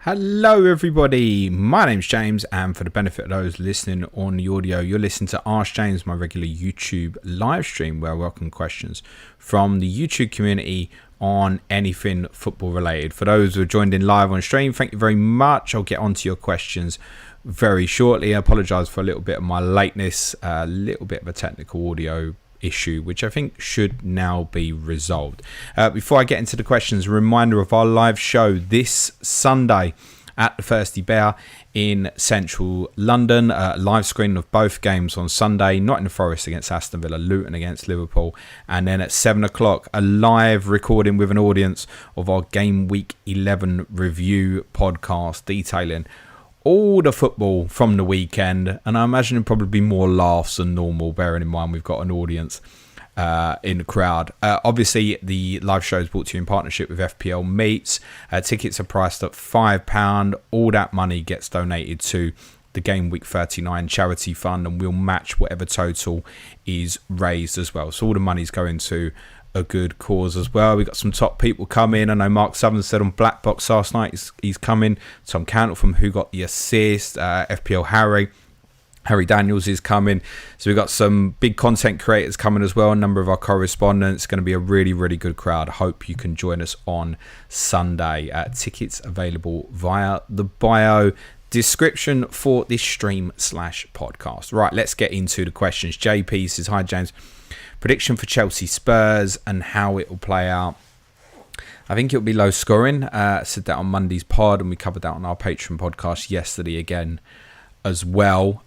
Hello everybody, my name's James, and for the benefit of those listening on the audio, you're listening to Ask James, my regular YouTube live stream where I welcome questions from the YouTube community on anything football related. For those who have joined in live on stream, thank you very much. I'll get onto your questions very shortly. I apologise for a little bit of my lateness, a little bit of a technical audio issue, which I think should now be resolved. Before I get into the questions, a reminder of our live show this Sunday at the Thirsty Bear in central London. Live screening of both games on Sunday: Nottingham Forest against Aston Villa, Luton against Liverpool, and then at 7 o'clock a live recording with an audience of our Game Week 11 review podcast detailing all the football from the weekend, and I imagine it'll probably be more laughs than normal, bearing in mind we've got an audience in the crowd. Obviously, the live show is brought to you in partnership with FPL Meets. Tickets are priced at £5. All that money gets donated to the Game Week 39 charity fund, and we'll match whatever total is raised as well. So all the money's going to a good cause as well. We've got some top people coming. I know Mark Southern said on Black Box last night he's coming. Tom Cantwell from Who Got the Assist, FPL Harry Daniels is coming. So we've got some big content creators coming as well. A number of our correspondents. It's going to be a really, really good crowd. I hope you can join us on Sunday. Tickets available via the bio description for this stream/podcast. Right, let's get into the questions. JP says, hi James. Prediction for Chelsea Spurs and how it will play out. I think it'll be low scoring. I said that on Monday's pod, and we covered that on our Patreon podcast yesterday again as well.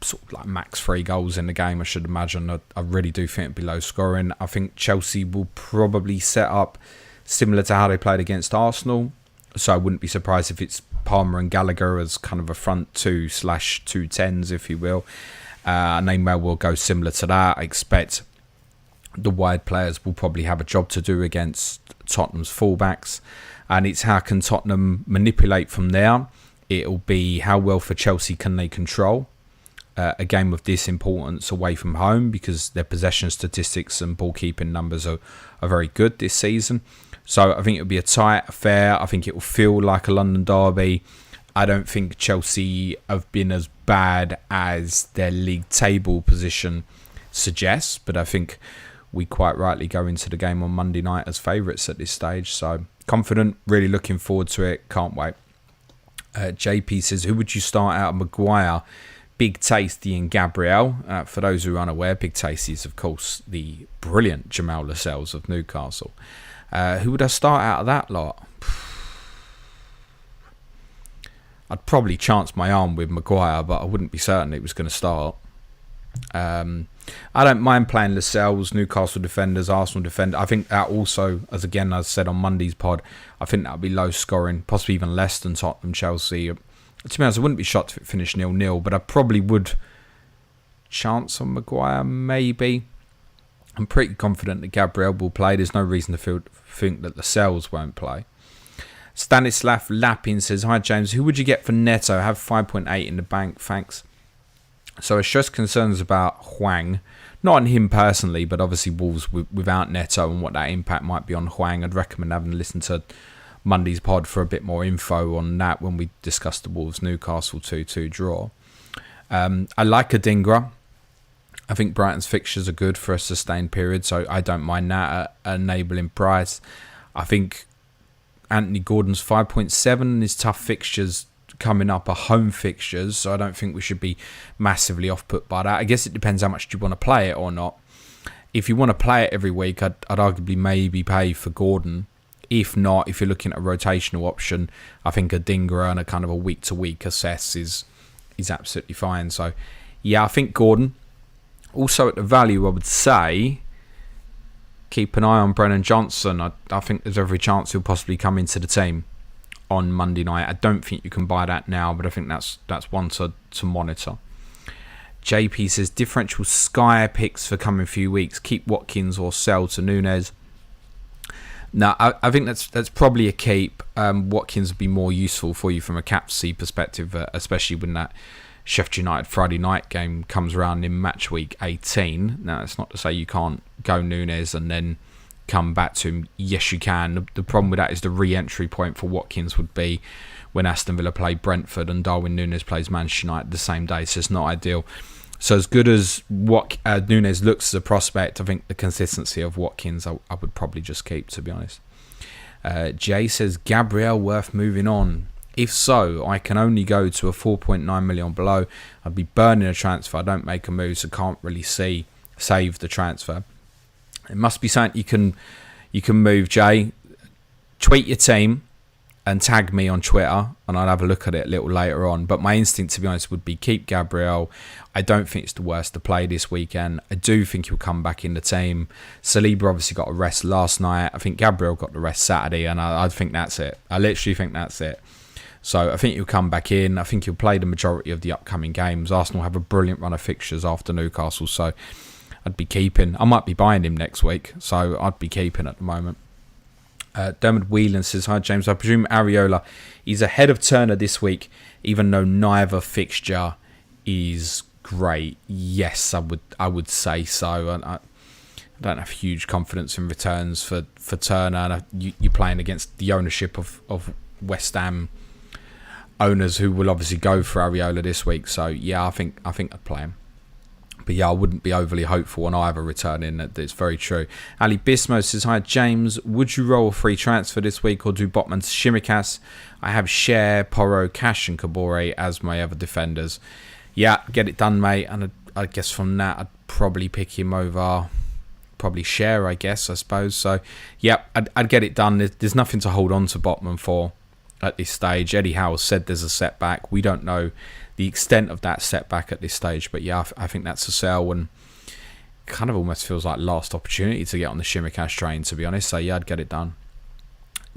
Sort of like max 3 goals in the game, I should imagine. I really do think it'll be low scoring. I think Chelsea will probably set up similar to how they played against Arsenal. So I wouldn't be surprised if it's Palmer and Gallagher as kind of a front 2/2 10s, if you will. And they may well go similar to that. I expect the wide players will probably have a job to do against Tottenham's fullbacks, and it's how can Tottenham manipulate from there. It'll be how well for Chelsea can they control a game of this importance away from home, because their possession statistics and ball keeping numbers are very good this season. So I think it'll be a tight affair. I think it will feel like a London derby. I don't think Chelsea have been as bad as their league table position suggests, but I think we quite rightly go into the game on Monday night as favourites at this stage. So confident, really looking forward to it. Can't wait. JP says, who would you start out? Maguire, Big Tasty and Gabriel. For those who are unaware, Big Tasty is, of course, the brilliant Jamal Lascelles of Newcastle. Who would I start out of that lot? I'd probably chance my arm with Maguire, but I wouldn't be certain it was going to start. I don't mind playing Lascelles, Newcastle defenders, Arsenal defender. I think that also, as again I said on Monday's pod, I think that would be low scoring, possibly even less than Tottenham, Chelsea. To be honest, I wouldn't be shocked if it finished 0-0, but I probably would chance on Maguire, maybe. I'm pretty confident that Gabriel will play. There's no reason to think that Lascelles won't play. Stanislav Lapin says, hi James, who would you get for Neto? I have 5.8 in the bank, thanks. So I stress concerns about Hwang, not on him personally, but obviously Wolves without Neto and what that impact might be on Hwang. I'd recommend having to listen to Monday's pod for a bit more info on that when we discuss the Wolves Newcastle 2-2 draw. I like Adingra. I think Brighton's fixtures are good for a sustained period, so I don't mind that at enabling price. I think Anthony Gordon's 5.7 and his tough fixtures coming up are home fixtures, so I don't think we should be massively off put by that. I guess it depends how much you want to play it or not. If you want to play it every week, I'd arguably maybe pay for Gordon. If not, if you're looking at a rotational option, I think a Dingra and a kind of a week to week assess is absolutely fine. So yeah, I think Gordon. Also at the value, I would say keep an eye on Brennan Johnson. I think there's every chance he'll possibly come into the team on Monday night. I don't think you can buy that now, but I think that's one to monitor. JP says differential Sky picks for coming few weeks. Keep Watkins or sell to Nunes. No, I think that's probably a keep. Watkins would be more useful for you from a captaincy perspective, especially when that Sheffield United Friday night game comes around in match week 18. Now, it's not to say you can't go Nunes and then come back to him, yes, you can. The problem with that is the re-entry point for Watkins would be when Aston Villa play Brentford and Darwin Núñez plays Manchester United the same day, so it's not ideal. So as good as what Núñez looks as a prospect, I think the consistency of Watkins I would probably just keep, to be honest. Jay says, Gabriel worth moving on? If so, I can only go to a 4.9 million below. I'd be burning a transfer. I don't make a move, so can't really save the transfer. It must be something you can move, Jay. Tweet your team and tag me on Twitter, and I'll have a look at it a little later on. But my instinct, to be honest, would be keep Gabriel. I don't think it's the worst to play this weekend. I do think he'll come back in the team. Saliba obviously got a rest last night. I think Gabriel got the rest Saturday, and I think that's it. I literally think that's it. So I think he'll come back in. I think he'll play the majority of the upcoming games. Arsenal have a brilliant run of fixtures after Newcastle, so I'd be keeping. I might be buying him next week, so I'd be keeping at the moment. Dermot Whelan says, hi James, I presume Areola is ahead of Turner this week, even though neither fixture is great. Yes, I would say so. I don't have huge confidence in returns for Turner. You're playing against the ownership of West Ham owners who will obviously go for Areola this week. So yeah, I think I'd play him. But yeah, I wouldn't be overly hopeful on either returning. It's very true. Ali Bismo says, hi James, would you roll a free transfer this week or do Botman to Shimikas? I have Cher, Porro, Cash and Kabore as my other defenders. Yeah, get it done, mate. And I guess from that, I'd probably pick him over probably Cher, I suppose. So yeah, I'd get it done. There's nothing to hold on to Botman for at this stage. Eddie Howe said there's a setback. We don't know the extent of that setback at this stage, but yeah, I think that's a sell, and kind of almost feels like last opportunity to get on the Shimikas train, to be honest. So yeah, I'd get it done.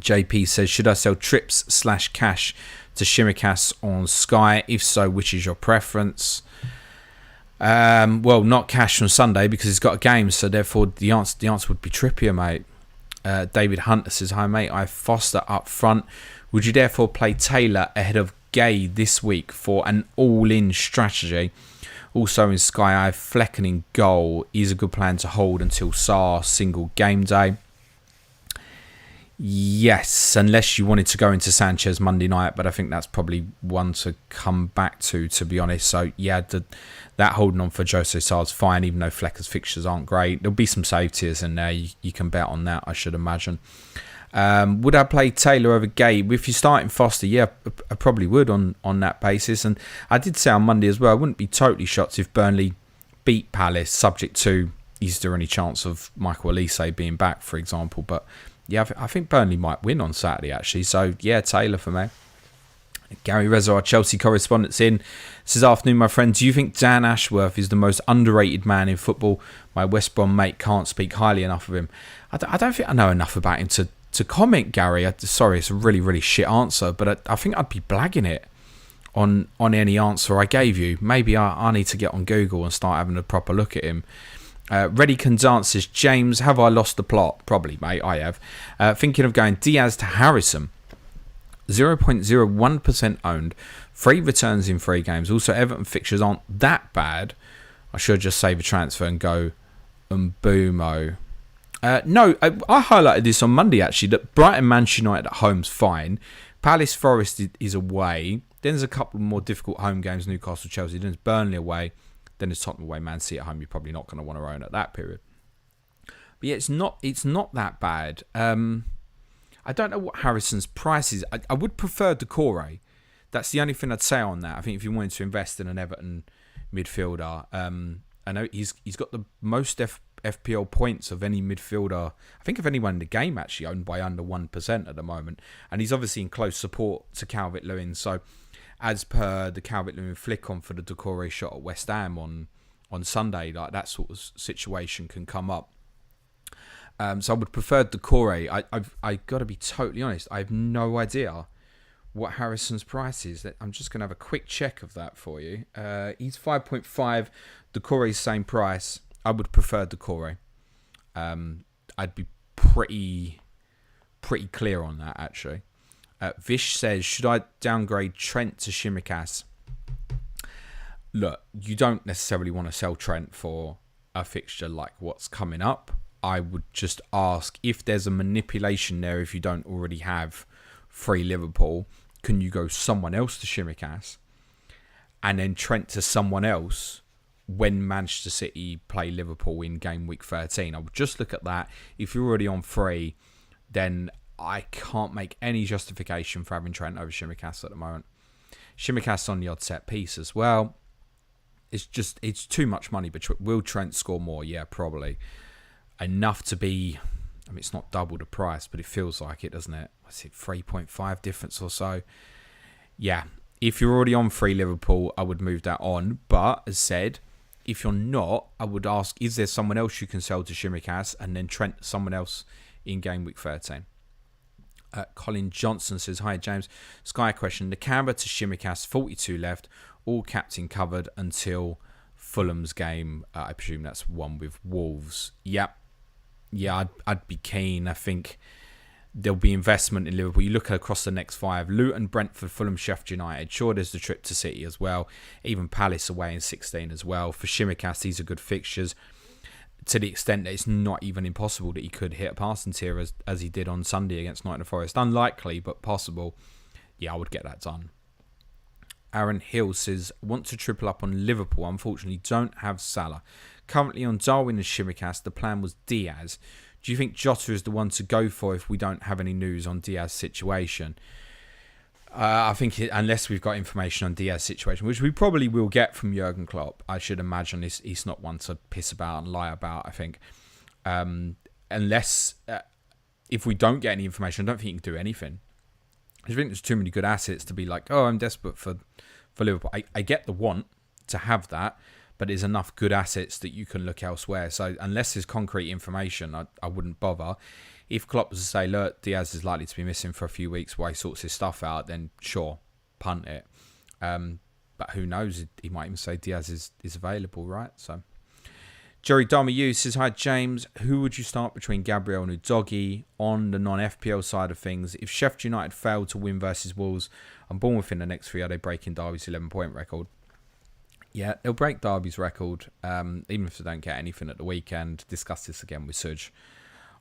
JP says, should I sell trips/cash to Shimikas on Sky? If so, which is your preference? Well, not cash on Sunday because he's got a game, so therefore the answer would be Trippier, mate. David Hunter says, hi mate, I have Foster up front. Would you therefore play Taylor ahead of Gay this week for an all-in strategy? Also in Sky, I have Flecken in goal. Is a good plan to hold until Sarr single game day? Yes, unless you wanted to go into Sanchez Monday night, but I think that's probably one to come back to be honest. So yeah, that holding on for Jose Sarr's fine, even though Flecker's fixtures aren't great. There'll be some save tiers in there. You can bet on that, I should imagine. Would I play Taylor over Gay? If you're starting Foster, yeah, I probably would on that basis. And I did say on Monday as well, I wouldn't be totally shocked if Burnley beat Palace, subject to is there any chance of Michael Elise being back, for example. But yeah, I think Burnley might win on Saturday, actually. So yeah, Taylor for me. Gary Reza, our Chelsea correspondent, says, afternoon, my friend. Do you think Dan Ashworth is the most underrated man in football? My West Brom mate can't speak highly enough of him. I don't think I know enough about him to comment, Gary. Sorry, it's a really, really shit answer, but I think I'd be blagging it on any answer I gave you. Maybe I need to get on Google and start having a proper look at him. Reddy Can Dance says, James, have I lost the plot? Probably, mate, I have. Thinking of going Diaz to Harrison. 0.01% owned. 3 returns in 3 games. Also, Everton fixtures aren't that bad. I should just save a transfer and go Mbumo. No, I highlighted this on Monday, actually, that Brighton Manchester United at home's fine. Palace Forest is away. Then there's a couple more difficult home games, Newcastle, Chelsea. Then there's Burnley away. Then there's Tottenham away, Man City at home. You're probably not going to want to own at that period. But yeah, it's not that bad. I don't know what Harrison's price is. I would prefer Decore. That's the only thing I'd say on that. I think if you wanted to invest in an Everton midfielder, I know he's got the most FPL points of any midfielder, I think of anyone in the game, actually, owned by under 1% at the moment. And he's obviously in close support to Calvert-Lewin. So as per the Calvert-Lewin flick on for the Decore shot at West Ham on Sunday, like that sort of situation can come up. So I would prefer Decore. I got to be totally honest. I have no idea what Harrison's price is. I'm just going to have a quick check of that for you. He's 5.5. Decore's same price. I would prefer Decore. I'd be pretty clear on that, actually. Vish says, should I downgrade Trent to Shimikas? Look, you don't necessarily want to sell Trent for a fixture like what's coming up. I would just ask if there's a manipulation there. If you don't already have free Liverpool, can you go someone else to Shimikas and then Trent to someone else when Manchester City play Liverpool in game week 13? I would just look at that. If you're already on free, then I can't make any justification for having Trent over Shimikas at the moment. Shimikas on the odd set piece as well. It's too much money, but will Trent score more? Yeah, probably. Enough to be, I mean, it's not double the price, but it feels like it, doesn't it? What's it, 3.5 difference or so? Yeah, if you're already on free Liverpool, I would move that on. But, as said, if you're not, I would ask, is there someone else you can sell to Shimikas and then Trent someone else in game week 13? Colin Johnson says, hi James, Sky question, Nakamba to Shimikas, 42 left, all captain covered until Fulham's game. I presume that's one with Wolves. Yep. Yeah, I'd be keen. I think there'll be investment in Liverpool. You look across the next 5, Luton, Brentford, Fulham, Sheffield United. Sure, there's the trip to City as well. Even Palace away in 16 as well. For Shimikas, these are good fixtures, to the extent that it's not even impossible that he could hit a passing tier as he did on Sunday against Nottingham Forest. Unlikely, but possible. Yeah, I would get that done. Aaron Hill says, want to triple up on Liverpool. Unfortunately, don't have Salah. Currently on Darwin and Shimikas, the plan was Diaz. Do you think Jota is the one to go for if we don't have any news on Diaz's situation? I think unless we've got information on Diaz's situation, which we probably will get from Jurgen Klopp, I should imagine he's not one to piss about and lie about, I think. Unless, if we don't get any information, I don't think you can do anything. I think there's too many good assets to be like, oh, I'm desperate for Liverpool. I get the want to have that, but there's enough good assets that you can look elsewhere. So unless there's concrete information, I wouldn't bother. If Klopp was to say, look, Diaz is likely to be missing for a few weeks while he sorts his stuff out, then sure, punt it. But who knows? He might even say Diaz is available, right? So Jerry Darmayu says, hi James, who would you start between Gabriel and Udogie on the non-FPL side of things? If Sheffield United failed to win versus Wolves and Bournemouth in the next 3, are they breaking Derby's 11-point record? Yeah, they'll break Derby's record, even if they don't get anything at the weekend. Discuss this again with Suj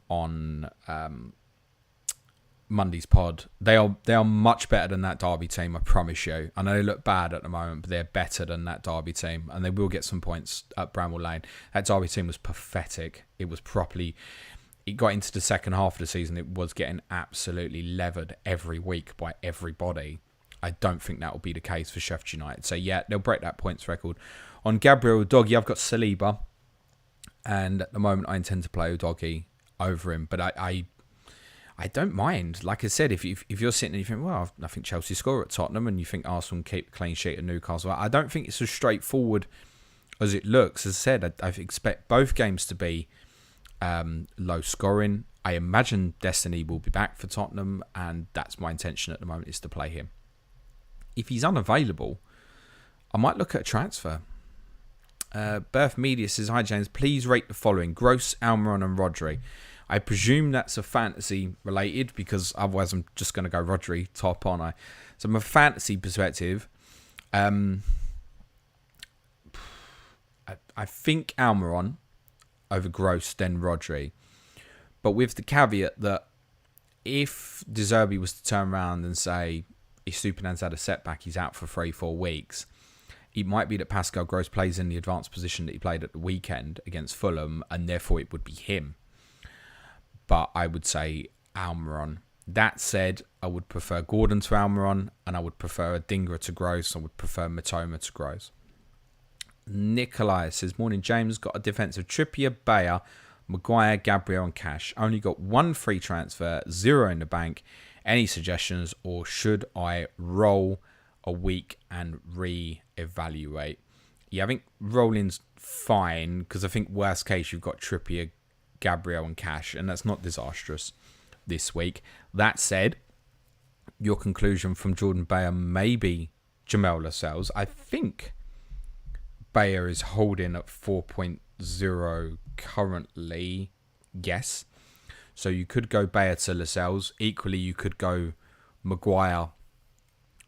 on Monday's pod. They are much better than that Derby team, I promise you. I know they look bad at the moment, but they're better than that Derby team, and they will get some points at Bramall Lane. That Derby team was pathetic. It was properly... It got into the second half of the season, it was getting absolutely levered every week by everybody. I don't think that will be the case for Sheffield United. So yeah, they'll break that points record. On Gabriel Udogie, I've got Saliba, and at the moment I intend to play Udogie over him, but I don't mind. Like I said, if you're sitting and you think, well, I think Chelsea score at Tottenham, and you think Arsenal keep a clean sheet at Newcastle, I don't think it's as straightforward as it looks. As I said, I expect both games to be low scoring. I imagine Destiny will be back for Tottenham, and that's my intention at the moment, is to play him. If he's unavailable, I might look at a transfer. Birth Media says, hi James, please rate the following: Gross, Almiron and Rodri. I presume that's a fantasy related, because otherwise I'm just going to go Rodri top, aren't I? So from a fantasy perspective, I think Almiron over Gross, then Rodri. But with the caveat that if De Zerbi was to turn around and say, Estupiñán's had a setback, he's out for 3-4 weeks, it might be that Pascal Gross plays in the advanced position that he played at the weekend against Fulham, and therefore it would be him. But I would say Almiron. That said, I would prefer Gordon to Almiron, and I would prefer Adingra to Gross. I would prefer Matoma to Gross. Nikolai says, morning James, got a defensive Trippier, Bayer, Maguire, Gabriel and Cash. Only got 1 free transfer, 0 in the bank. Any suggestions, or should I roll a week and re-evaluate? Yeah, I think rolling's fine, because I think worst case you've got Trippier, Gabriel and Cash, and that's not disastrous this week. That said, your conclusion from Jordan Bayer may be Jamel Lascelles. I think Bayer is holding at 4.0 currently. Yes. So you could go Bayer to Lascelles. Equally, you could go Maguire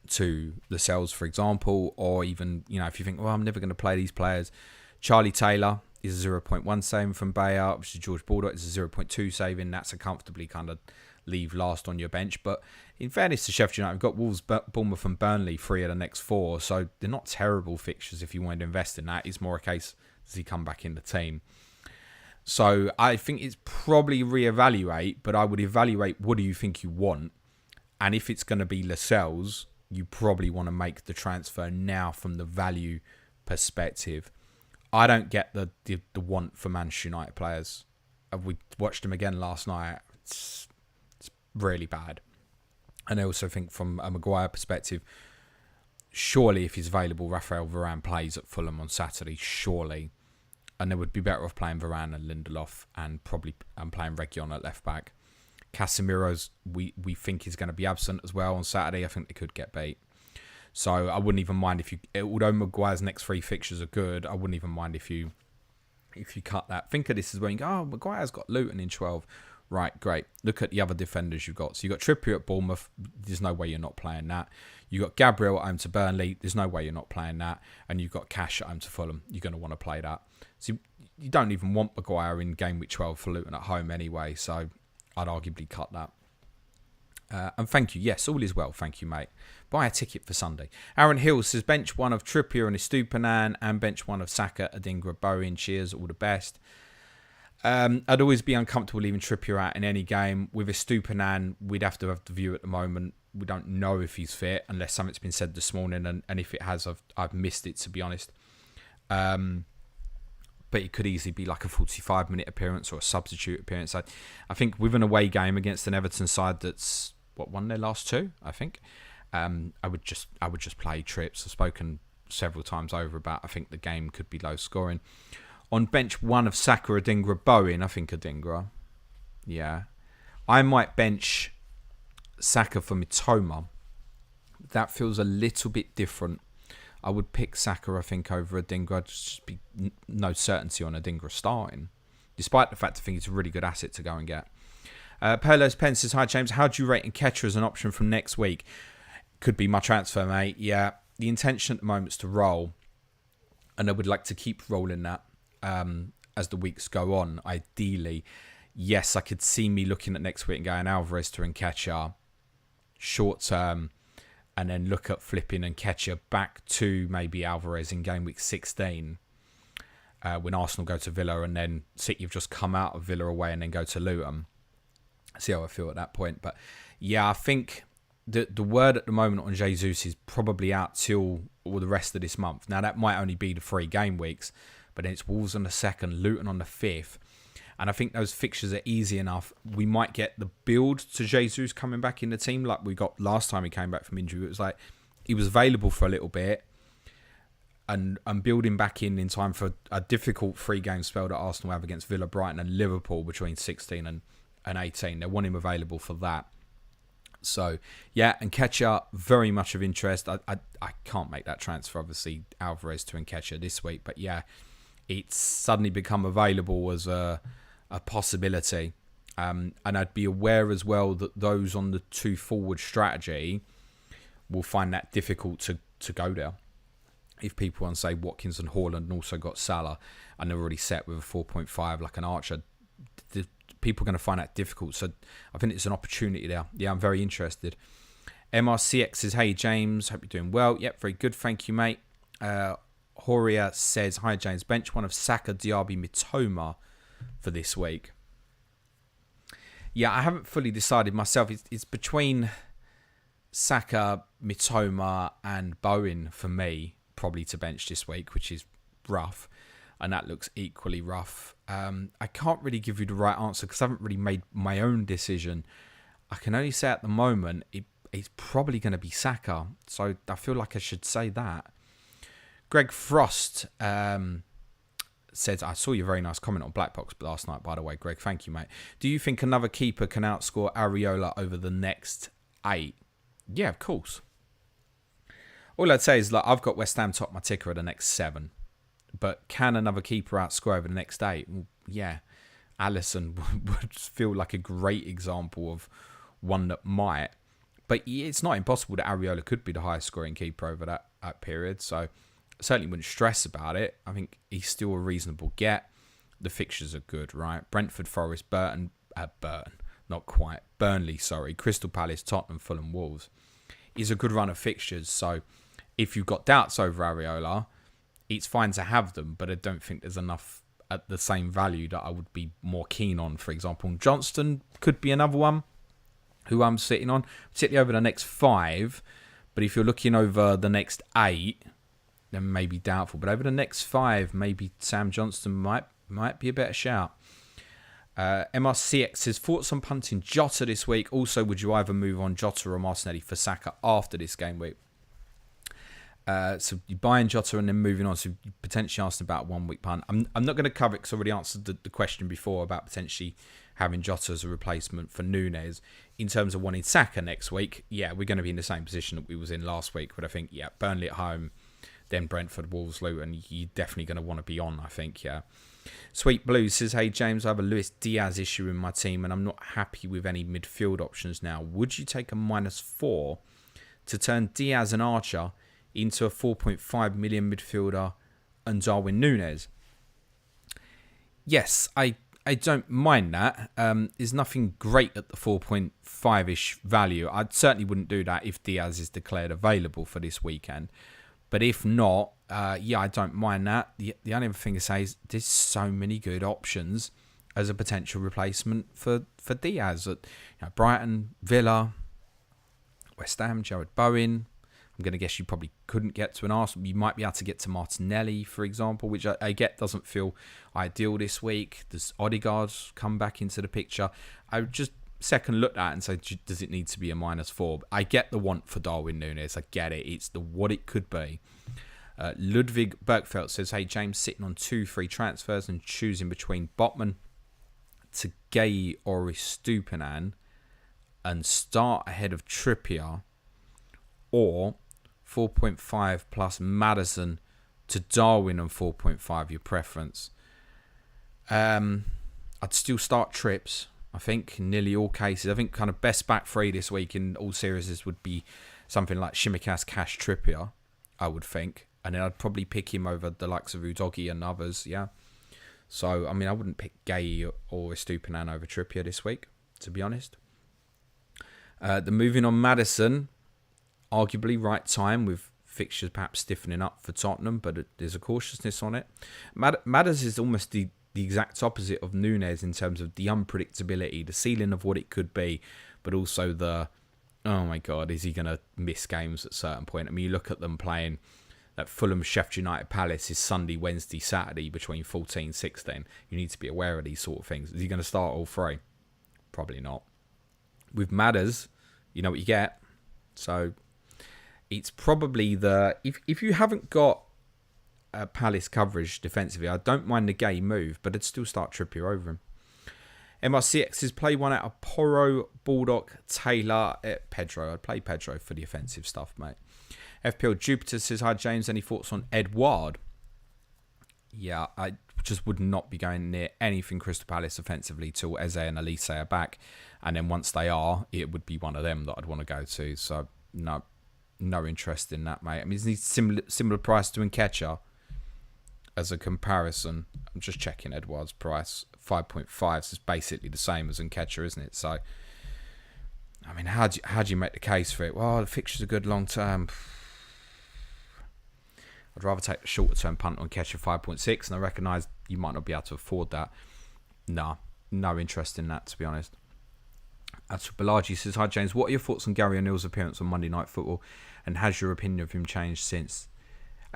to Lascelles, for example, or even, if you think, well, I'm never going to play these players, Charlie Taylor is a 0.1 saving from Bayer, which is George Baldock is a 0.2 saving. That's a comfortably kind of leave last on your bench. But in fairness to Sheffield United, we've got Wolves, Bournemouth and Burnley 3 of the next 4. So they're not terrible fixtures if you want to invest in that. It's more a case, does he come back in the team? So I think it's probably reevaluate, but I would evaluate what do you think you want. And if it's going to be Lascelles, you probably want to make the transfer now from the value perspective. I don't get the want for Manchester United players. We watched them again last night. It's really bad. And I also think from a Maguire perspective, surely if he's available, Raphael Varane plays at Fulham on Saturday, surely. And they would be better off playing Varane and Lindelof and probably playing Reguilon at left back. Casemiro's we think is going to be absent as well on Saturday. I think they could get beat. So I wouldn't even mind if you, although Maguire's next 3 fixtures are good, I wouldn't even mind if you cut that. Think of this as when you go, oh, Maguire's got Luton in 12. Right, great. Look at the other defenders you've got. So you've got Trippier at Bournemouth. There's no way you're not playing that. You've got Gabriel at home to Burnley. There's no way you're not playing that. And you've got Cash at home to Fulham. You're going to want to play that. So you don't even want Maguire in game week 12 for Luton at home anyway. So I'd arguably cut that. And thank you. Yes, all is well. Thank you, mate. Buy a ticket for Sunday. Aaron Hill says bench 1 of Trippier and Estupinan and bench 1 of Saka, Adingra, Bowen. Cheers. All the best. I'd always be uncomfortable leaving Trippier out in any game. With Estupinan, we'd have to have the view at the moment. We don't know if he's fit unless something's been said this morning. And if it has, I've missed it, to be honest. But it could easily be like a 45-minute appearance or a substitute appearance. I think with an away game against an Everton side that's won their last 2, I think. I would just play Trips. I've spoken several times over about I think the game could be low scoring. On bench 1 of Saka, Adingra, Bowen, I think Adingra. Yeah. I might bench Saka for Mitoma. That feels a little bit different. I would pick Saka, I think, over Adingra. I'd just be no certainty on Adingra starting. Despite the fact I think it's a really good asset to go and get. Pelos Pen says, hi James, how do you rate Nketiah as an option from next week? Could be my transfer, mate. Yeah, the intention at the moment is to roll. And I would like to keep rolling that as the weeks go on, ideally. Yes, I could see me looking at next week and going Alvarez to Nketiah short term, and then look at flipping Nketiah back to maybe Alvarez in game week 16 when Arsenal go to Villa, and then City have just come out of Villa away and then go to Luton. See how I feel at that point. But yeah, I think the word at the moment on Jesus is probably out till all the rest of this month. Now, that might only be the 3 game weeks, but then it's Wolves on the 2nd, Luton on the 5th. And I think those fixtures are easy enough. We might get the build to Jesus coming back in the team like we got last time he came back from injury. It was like he was available for a little bit and building back in time for a difficult 3-game spell that Arsenal have against Villa, Brighton and Liverpool between 16 and 18. They want him available for that. So, yeah, and Nketiah, very much of interest. I can't make that transfer, obviously, Alvarez to Nketiah this week. But, yeah, it's suddenly become available as a possibility. And I'd be aware as well that those on the 2 forward strategy will find that difficult to go there. If people want to say Watkins and Haaland also got Salah and they're already set with a 4.5 like an Archer, people are going to find that difficult. So I think it's an opportunity there. Yeah, I'm very interested. MRCX says, hey, James, hope you're doing well. Yep, very good. Thank you, mate. Horia says, hi, James. Bench 1 of Saka, Diaby, Mitoma for this week. Yeah, I haven't fully decided myself. It's between Saka, Mitoma and Bowen for me, probably to bench this week, which is rough. And that looks equally rough. I can't really give you the right answer because I haven't really made my own decision. I can only say at the moment it's probably going to be Saka. So I feel like I should say that. Greg Frost says, I saw your very nice comment on Blackbox last night, by the way, Greg. Thank you, mate. Do you think another keeper can outscore Areola over the next 8? Yeah, of course. All I'd say is, like, I've got West Ham top my ticker at the next 7. But can another keeper outscore over the next 8? Well, yeah. Alisson would feel like a great example of one that might. But it's not impossible that Areola could be the highest scoring keeper over that period. So I certainly wouldn't stress about it. I think he's still a reasonable get. the fixtures are good, right? Brentford, Forest, not quite, Burnley, sorry, Crystal Palace, Tottenham, Fulham, Wolves is a good run of fixtures. So if you've got doubts over Areola, it's fine to have them, but I don't think there's enough at the same value that I would be more keen on. For example, Johnston could be another one who I'm sitting on, particularly over the next 5. But if you're looking over the next 8, then maybe doubtful. But over the next 5, maybe Sam Johnston might be a better shout. MRCX says, thoughts on punting Jota this week? Also, would you either move on Jota or Martinelli for Saka after this game week? So you're buying Jota and then moving on. So you potentially asked about a 1 week punt. I'm not going to cover it because I already answered the question before about potentially having Jota as a replacement for Núñez. In terms of wanting Saka next week, yeah, we're going to be in the same position that we was in last week. But I think, yeah, Burnley at home, then Brentford, Wolves, Luton, you're definitely going to want to be on, I think, yeah. Sweet Blue says, hey, James, I have a Luis Diaz issue in my team and I'm not happy with any midfield options now. Would you take a -4 to turn Diaz and Archer into a 4.5 million midfielder and Darwin Núñez? Yes, I don't mind that. There's nothing great at the 4.5-ish value. I certainly wouldn't do that if Diaz is declared available for this weekend. But if not, yeah, I don't mind that. The only other thing to say is there's so many good options as a potential replacement for Diaz. At Brighton, Villa, West Ham, Jared Bowen. I'm going to guess you probably couldn't get to an Arsenal. You might be able to get to Martinelli, for example, which I get doesn't feel ideal this week. Does Odegaard come back into the picture? I would just second look at that and say, does it need to be a -4? I get the want for Darwin Núñez. I get it. It's what it could be. Ludwig Bergfeld says, hey, James, sitting on 2 free transfers and choosing between Botman, Gay or Estupinan and start ahead of Trippier, or 4.5 plus Maddison to Darwin and 4.5, your preference. I'd still start Trips, I think, in nearly all cases. I think kind of best back 3 this week in all seriousness would be something like Shimikas, Cash, Trippier, I would think. And then I'd probably pick him over the likes of Udogie and others, yeah. So, I mean, I wouldn't pick Gay or Estupinan over Trippier this week, to be honest. The moving on Maddison, arguably right time with fixtures perhaps stiffening up for Tottenham, but there's a cautiousness on it. Maddison is almost the exact opposite of Núñez in terms of the unpredictability, the ceiling of what it could be, but also the, oh my God, is he going to miss games at a certain point? I mean, you look at them playing at Fulham, Sheffield United, Palace is Sunday, Wednesday, Saturday between 14, 16. You need to be aware of these sort of things. Is he going to start all 3? Probably not. With Madders, you know what you get. So it's probably if you haven't got Palace coverage defensively, I don't mind the Gay move, but I'd still start Trippier over him. MRCX is play one out of Porro, Baldock, Taylor, Pedro. I'd play Pedro for the offensive stuff, mate. FPL Jupiter says, hi James, any thoughts on Edouard? Yeah, I just would not be going near anything Crystal Palace offensively till Eze and Elise are back. And then once they are, it would be one of them that I'd want to go to. So, no interest in that, mate. I mean, it's similar price to Nketiah as a comparison. I'm just checking Edouard's price. 5.5, so it's basically the same as Nketiah, isn't it? So, I mean, how do you make the case for it? Well, the fixtures are good long term. I'd rather take the shorter term punt on Nketiah 5.6, and I recognise you might not be able to afford that. No interest in that, to be honest. As for Balaji says, hi James, what are your thoughts on Gary O'Neill's appearance on Monday Night Football, and has your opinion of him changed since?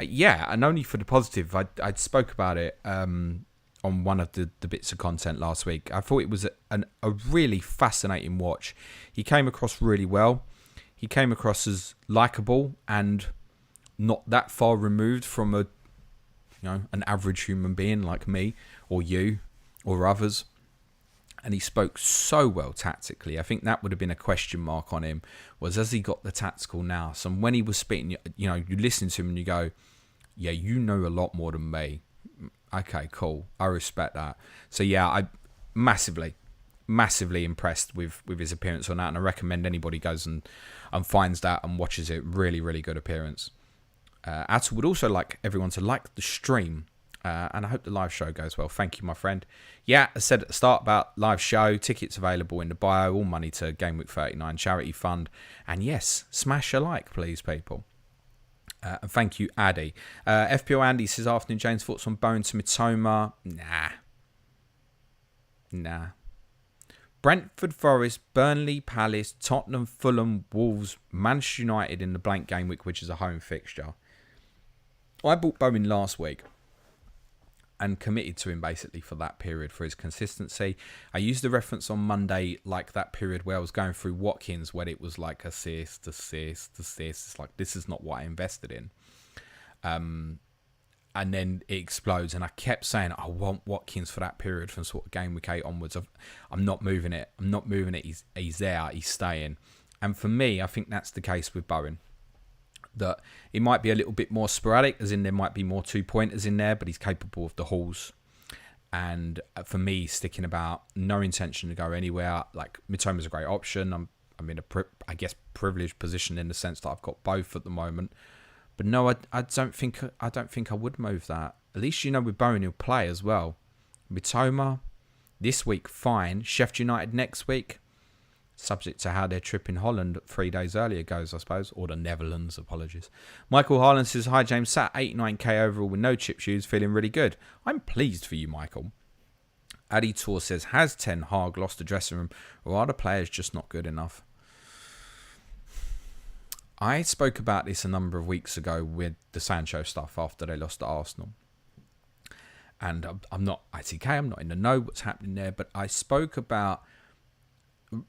Yeah, and only for the positive. I spoke about it on one of the bits of content last week. I thought it was a really fascinating watch. He came across really well. He came across as likeable and not that far removed from an average human being like me or you or others. And he spoke so well tactically. I think that would have been a question mark on him, was has he got the tactical nous? And when he was speaking, you listen to him and you go, yeah, you know a lot more than me. Okay, cool. I respect that. So yeah, I massively impressed with his appearance on that. And I recommend anybody goes and finds that and watches it. Really, really good appearance. Atul would also like everyone to like the stream. And I hope the live show goes well. Thank you, my friend. Yeah, I said at the start about live show. Tickets available in the bio. All money to Game Week 39 charity fund. And yes, smash a like, please, people. And thank you, Addy. FPL Andy says, afternoon, James. Thoughts on Bowen to Mitoma? Nah. Brentford, Forest, Burnley, Palace, Tottenham, Fulham, Wolves, Manchester United in the blank game week, which is a home fixture. I bought Bowen last week and committed to him basically for that period for his consistency. I used the reference on Monday, like that period where I was going through Watkins, when it was like assist. It's like, this is not what I invested in. And then it explodes, and I kept saying I want Watkins for that period from sort of game week 8 onwards. I'm not moving it. He's there. He's staying. And for me, I think that's the case with Bowen. That it might be a little bit more sporadic, as in there might be more 2-pointers in there, but he's capable of the hauls. And for me, sticking about, no intention to go anywhere. Like, Mitoma's a great option. I'm in a privileged position in the sense that I've got both at the moment. But no, I don't think I would move that. At least with Bowen he'll play as well. Mitoma this week, fine. Sheffield United next week, subject to how their trip in Holland 3 days earlier goes, I suppose, or the Netherlands. Apologies. Michael Harlan says, "Hi James, sat 89k overall with no chip shoes, feeling really good. I'm pleased for you, Michael." Addy Tour says, "Has Ten Hag lost the dressing room, or are the players just not good enough?" I spoke about this a number of weeks ago with the Sancho stuff after they lost to Arsenal. And I'm not ITK, I'm not in the know what's happening there, but I spoke about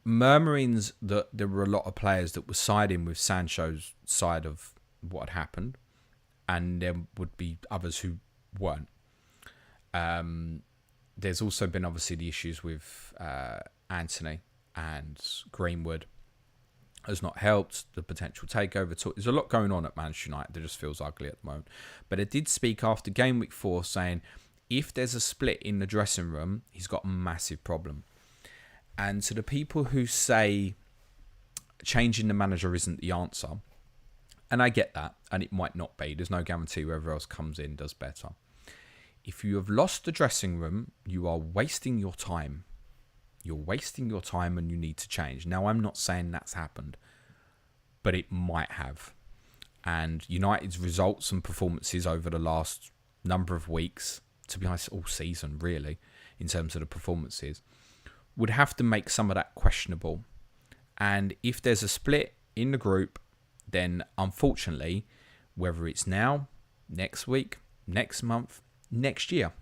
murmurings that there were a lot of players that were siding with Sancho's side of what had happened, and there would be others who weren't. There's also been obviously the issues with Anthony and Greenwood. Has not helped the potential takeover talk. There's a lot going on at Manchester United that just feels ugly at the moment. But I did speak after game week 4 saying if there's a split in the dressing room, he's got a massive problem. And to the people who say changing the manager isn't the answer, and I get that, and it might not be. There's no guarantee whoever else comes in does better. If you have lost the dressing room, you are wasting your time. You're wasting your time and you need to change. Now, I'm not saying that's happened, but it might have. And United's results and performances over the last number of weeks, to be honest, all season really, in terms of the performances, would have to make some of that questionable. And if there's a split in the group, then unfortunately, whether it's now, next week, next month, next year,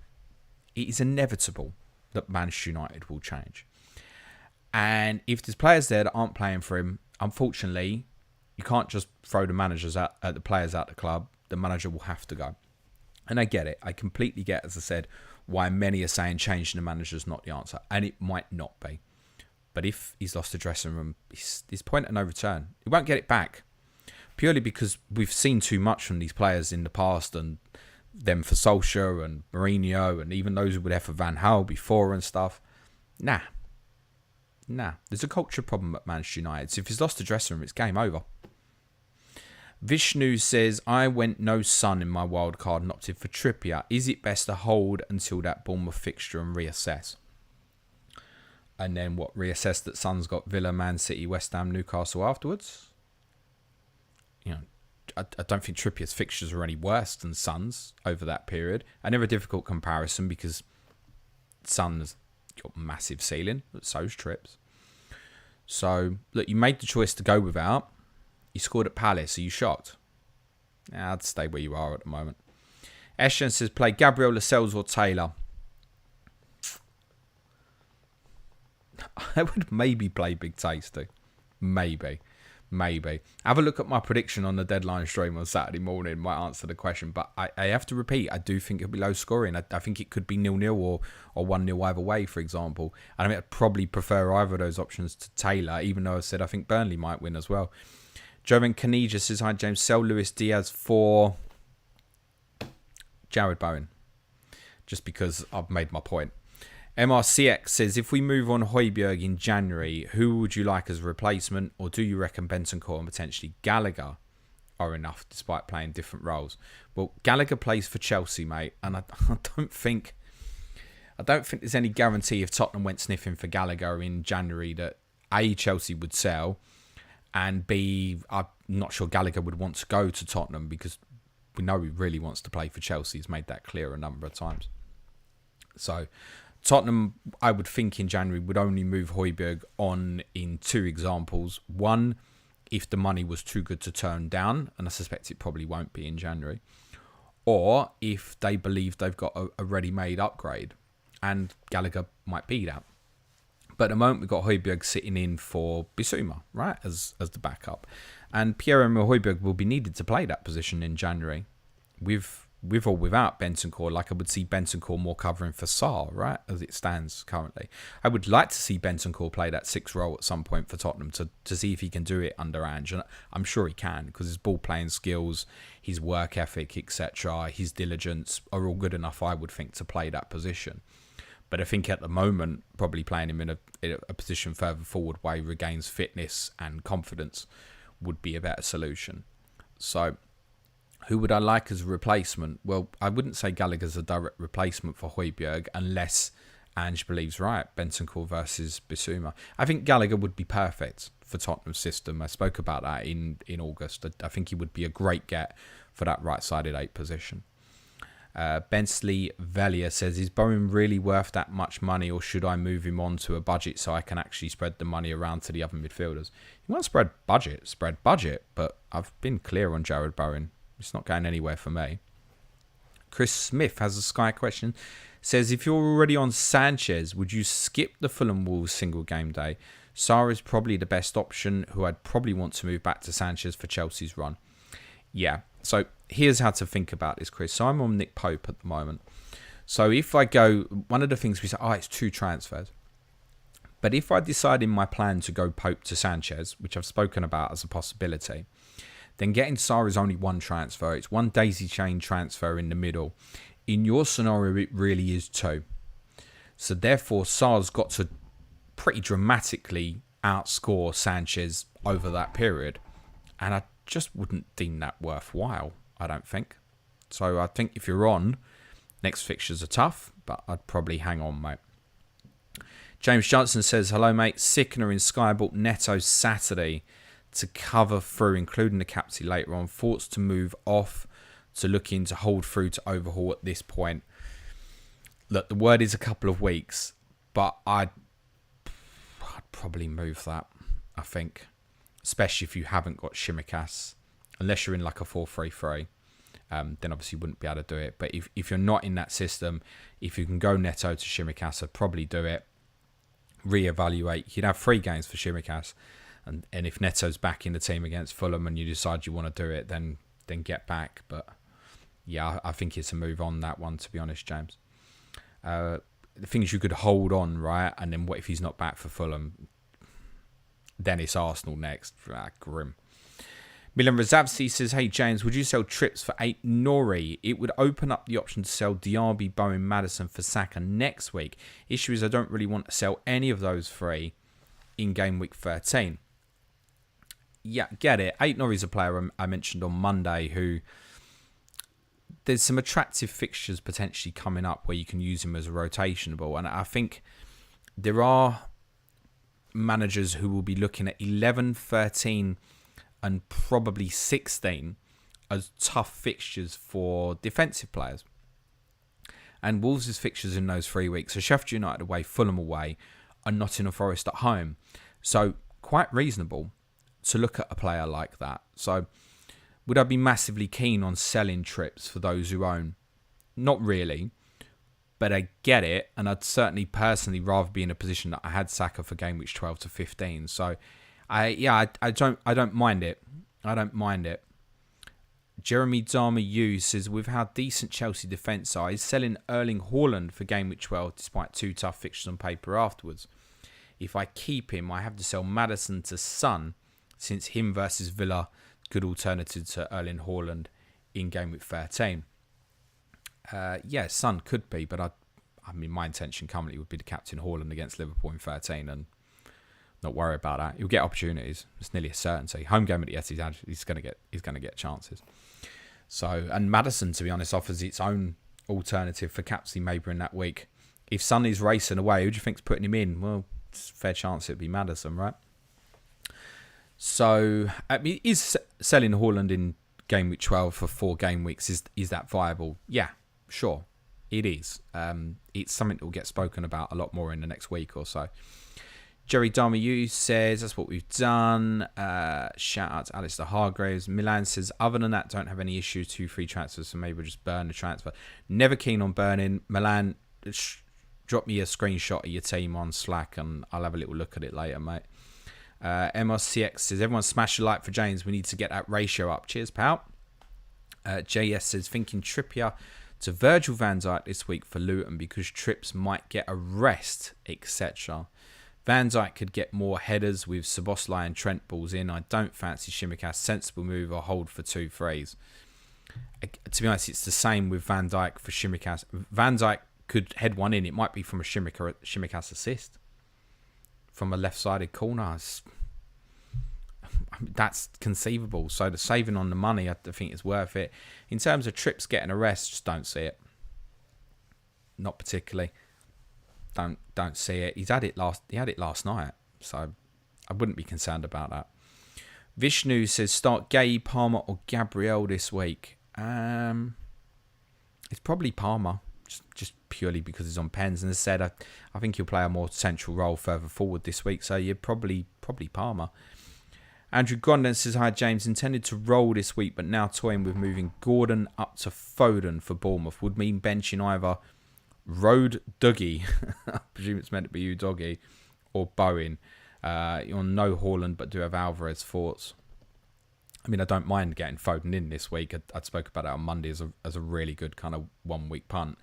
it is inevitable that Manchester United will change. And if there's players there that aren't playing for him, unfortunately, you can't just throw the managers out, the players out the club. The manager will have to go. And I get it. I completely get, as I said, why many are saying changing the manager is not the answer. And it might not be. But if he's lost the dressing room, it's point of no return. He won't get it back. Purely because we've seen too much from these players in the past, and them for Solskjaer and Mourinho, and even those who were there for Van Gaal before and stuff. Nah. There's a culture problem at Manchester United. So if he's lost the dressing room, it's game over. Vishnu says, "I went no Son in my wild card and opted for Trippier. Is it best to hold until that Bournemouth fixture and reassess?" And then what? Reassess that Son's got Villa, Man City, West Ham, Newcastle afterwards? I don't think Trippier's fixtures are any worse than Son's over that period. And they're a difficult comparison because Son's got massive ceiling, but so's Trips. So, look, you made the choice to go without. You scored at Palace. Are you shocked? I'd stay where you are at the moment. Eshen says, play Gabriel, Lascelles or Taylor. I would maybe play Big Tasty. Maybe. Have a look at my prediction on the deadline stream on Saturday morning. Might answer the question. But I have to repeat, I do think it'll be low scoring. I think it could be 0-0 or 1-0 either way, for example. And I'd probably prefer either of those options to Taylor, even though I said I think Burnley might win as well. Jovan Kanija says, "Hi James, sell Luis Diaz for Jared Bowen." Just because I've made my point. MRCX says, "If we move on Højbjerg in January, who would you like as a replacement? Or do you reckon Bentancur and potentially Gallagher are enough despite playing different roles. Well, Gallagher plays for Chelsea, mate, and I don't think there's any guarantee if Tottenham went sniffing for Gallagher in January that A, Chelsea would sell, and B, I'm not sure Gallagher would want to go to Tottenham because we know he really wants to play for Chelsea. He's made that clear a number of times. So Tottenham, I would think in January, would only move Højbjerg on in two examples. One, if the money was too good to turn down, and I suspect it probably won't be in January. Or if they believe they've got a ready-made upgrade, and Gallagher might be that. But at the moment, we've got Højbjerg sitting in for Bissouma, right, as the backup. And Pierre-Emile Højbjerg will be needed to play that position in January. With or without Bentancur, like I would see Bentancur more covering for Sarr, right, as it stands currently. I would like to see Bentancur play that 6 role at some point for Tottenham to see if he can do it under Ange. And I'm sure he can, because his ball-playing skills, his work ethic, etc., his diligence are all good enough, I would think, to play that position. But I think at the moment, probably playing him in a position further forward where he regains fitness and confidence would be a better solution. So who would I like as a replacement? Well, I wouldn't say Gallagher's a direct replacement for Højbjerg unless Ange believes, right, Bentancur versus Bissouma. I think Gallagher would be perfect for Tottenham's system. I spoke about that in August. I think he would be a great get for that right-sided 8 position. Bensley Velia says, is Bowen really worth that much money, or should I move him on to a budget so I can actually spread the money around to the other midfielders? You want to spread budget, but I've been clear on Jared Bowen. It's not going anywhere for me. Chris Smith has a Sky question. Says, if you're already on Sanchez, would you skip the Fulham Wolves single game day? Sarr is probably the best option, who I'd probably want to move back to Sanchez for Chelsea's run. Yeah, so here's how to think about this, Chris. So I'm on Nick Pope at the moment. So if I go, one of the things we say, it's 2 transfers. But if I decide in my plan to go Pope to Sanchez, which I've spoken about as a possibility, then getting Sarr is only 1 transfer. It's 1 daisy chain transfer in the middle. In your scenario, it really is 2. So therefore, Sarr's got to pretty dramatically outscore Sanchez over that period. And I just wouldn't deem that worthwhile, I don't think. So I think if you're on, next fixtures are tough, but I'd probably hang on, mate. James Johnson says, hello, mate. Sickener in Sky bought Neto Saturday to cover through, including the captaincy later on. Thoughts to move off, to look in, to hold through, to overhaul at this point. Look, the word is a couple of weeks, but I'd probably move that, I think. Especially if you haven't got Shimikas, unless you're in like a 4-3-3, then obviously you wouldn't be able to do it. But if you're not in that system, if you can go Neto to Shimikas, I'd probably do it. Reevaluate. You'd have 3 games for Shimikas, and if Neto's back in the team against Fulham and you decide you want to do it, then get back. But yeah, I think it's a move on that one, to be honest, James. The thing is, you could hold on, right? And then what if he's not back for Fulham? Then it's Arsenal next. Grim. Milan Razavsky says, hey James, would you sell Trips for 8 Nori? It would open up the option to sell Diaby, Bowen, Maddison for Saka next week. Issue is I don't really want to sell any of those 3 in game week 13. Yeah, get it. 8 Nori's a player I mentioned on Monday who there's some attractive fixtures potentially coming up where you can use him as a rotationable. And I think there are managers who will be looking at 11, 13 and probably 16 as tough fixtures for defensive players. And Wolves' fixtures in those 3 weeks are Sheffield United away, Fulham away, and Nottingham Forest at home. So quite reasonable to look at a player like that. So would I be massively keen on selling Trips for those who own? Not really. But I get it, and I'd certainly personally rather be in a position that I had Saka for game weeks 12 to 15. So, I don't mind it. I don't mind it. Jeremy Dharma Yu says, with how decent Chelsea defence are, is selling Erling Haaland for game week 12 despite 2 tough fixtures on paper afterwards. If I keep him, I have to sell Maddison to Son, since him versus Villa, good alternative to Erling Haaland in game week 13. Yeah, Son could be, but I mean, my intention currently would be to captain Haaland against Liverpool in 13 and not worry about that. He'll get opportunities. It's nearly a certainty. Home game at the Etihad, he's going to get chances. So, and Maddison, to be honest, offers its own alternative for captaincy maybe in that week. If Sonny's racing away, who do you think's putting him in? Well, it's a fair chance it'd be Maddison, right? So, I mean, is selling Haaland in game week 12 for 4 game weeks, is that viable? Yeah, sure, it is. It's something that will get spoken about a lot more in the next week or so. Jerry Darmayu says, that's what we've done. Shout out to Alistair Hargraves. Milan says, other than that, don't have any issues. 2 free transfers, so maybe we'll just burn the transfer. Never keen on burning. Milan, drop me a screenshot of your team on Slack and I'll have a little look at it later, mate. MRCX says, everyone smash a like for James. We need to get that ratio up. Cheers, pal. JS says, thinking Trippier to Virgil van Dijk this week for Luton because Trips might get a rest, etc. Van Dijk could get more headers with Szoboszlai and Trent balls in. I don't fancy Tsimikas. Sensible move or hold for 2 threes. To be honest, it's the same with Van Dijk for Tsimikas. Van Dijk could head one in. It might be from a Tsimikas assist. From a left-sided corner. That's conceivable. So the saving on the money, I think is worth it. In terms of Trips getting a rest, just don't see it. Not particularly. Don't see it. He had it last night, so I wouldn't be concerned about that. Vishnu says start Gay, Palmer or Gabriel this week. It's probably Palmer, just purely because he's on pens. And as I said, I think he'll play a more central role further forward this week. So you're probably Palmer. Andrew Gondon says, hi James, intended to roll this week, but now toying with moving Gordon up to Foden for Bournemouth. Would mean benching either Road Dougie, I presume it's meant to be you, Doggy, or Bowen. You're on no Haaland, but do have Alvarez. Thoughts? I mean, I don't mind getting Foden in this week. I spoke about it on Monday as a really good kind of 1 week punt.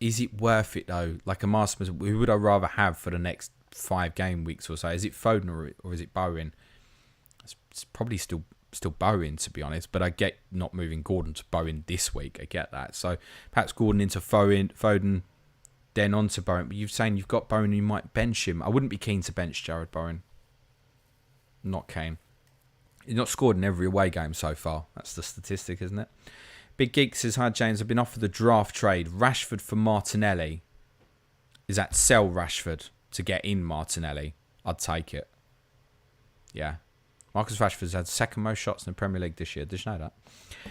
Is it worth it though? Like a master, who would I rather have for the next 5 game weeks or so? Is it Foden or is it Bowen? It's probably still Bowen, to be honest, but I get not moving Gordon to Bowen this week. I get that. So perhaps Gordon into Foden, then on to Bowen. But you're saying you've got Bowen, you might bench him. I wouldn't be keen to bench Jared Bowen. Not keen. He's not scored in every away game so far. That's the statistic, isn't it? Big Geek says, hi James, I've been offered the draft trade. Rashford for Martinelli. Is that sell Rashford to get in Martinelli? I'd take it. Yeah. Marcus Rashford's had 2nd most shots in the Premier League this year. Did you know that?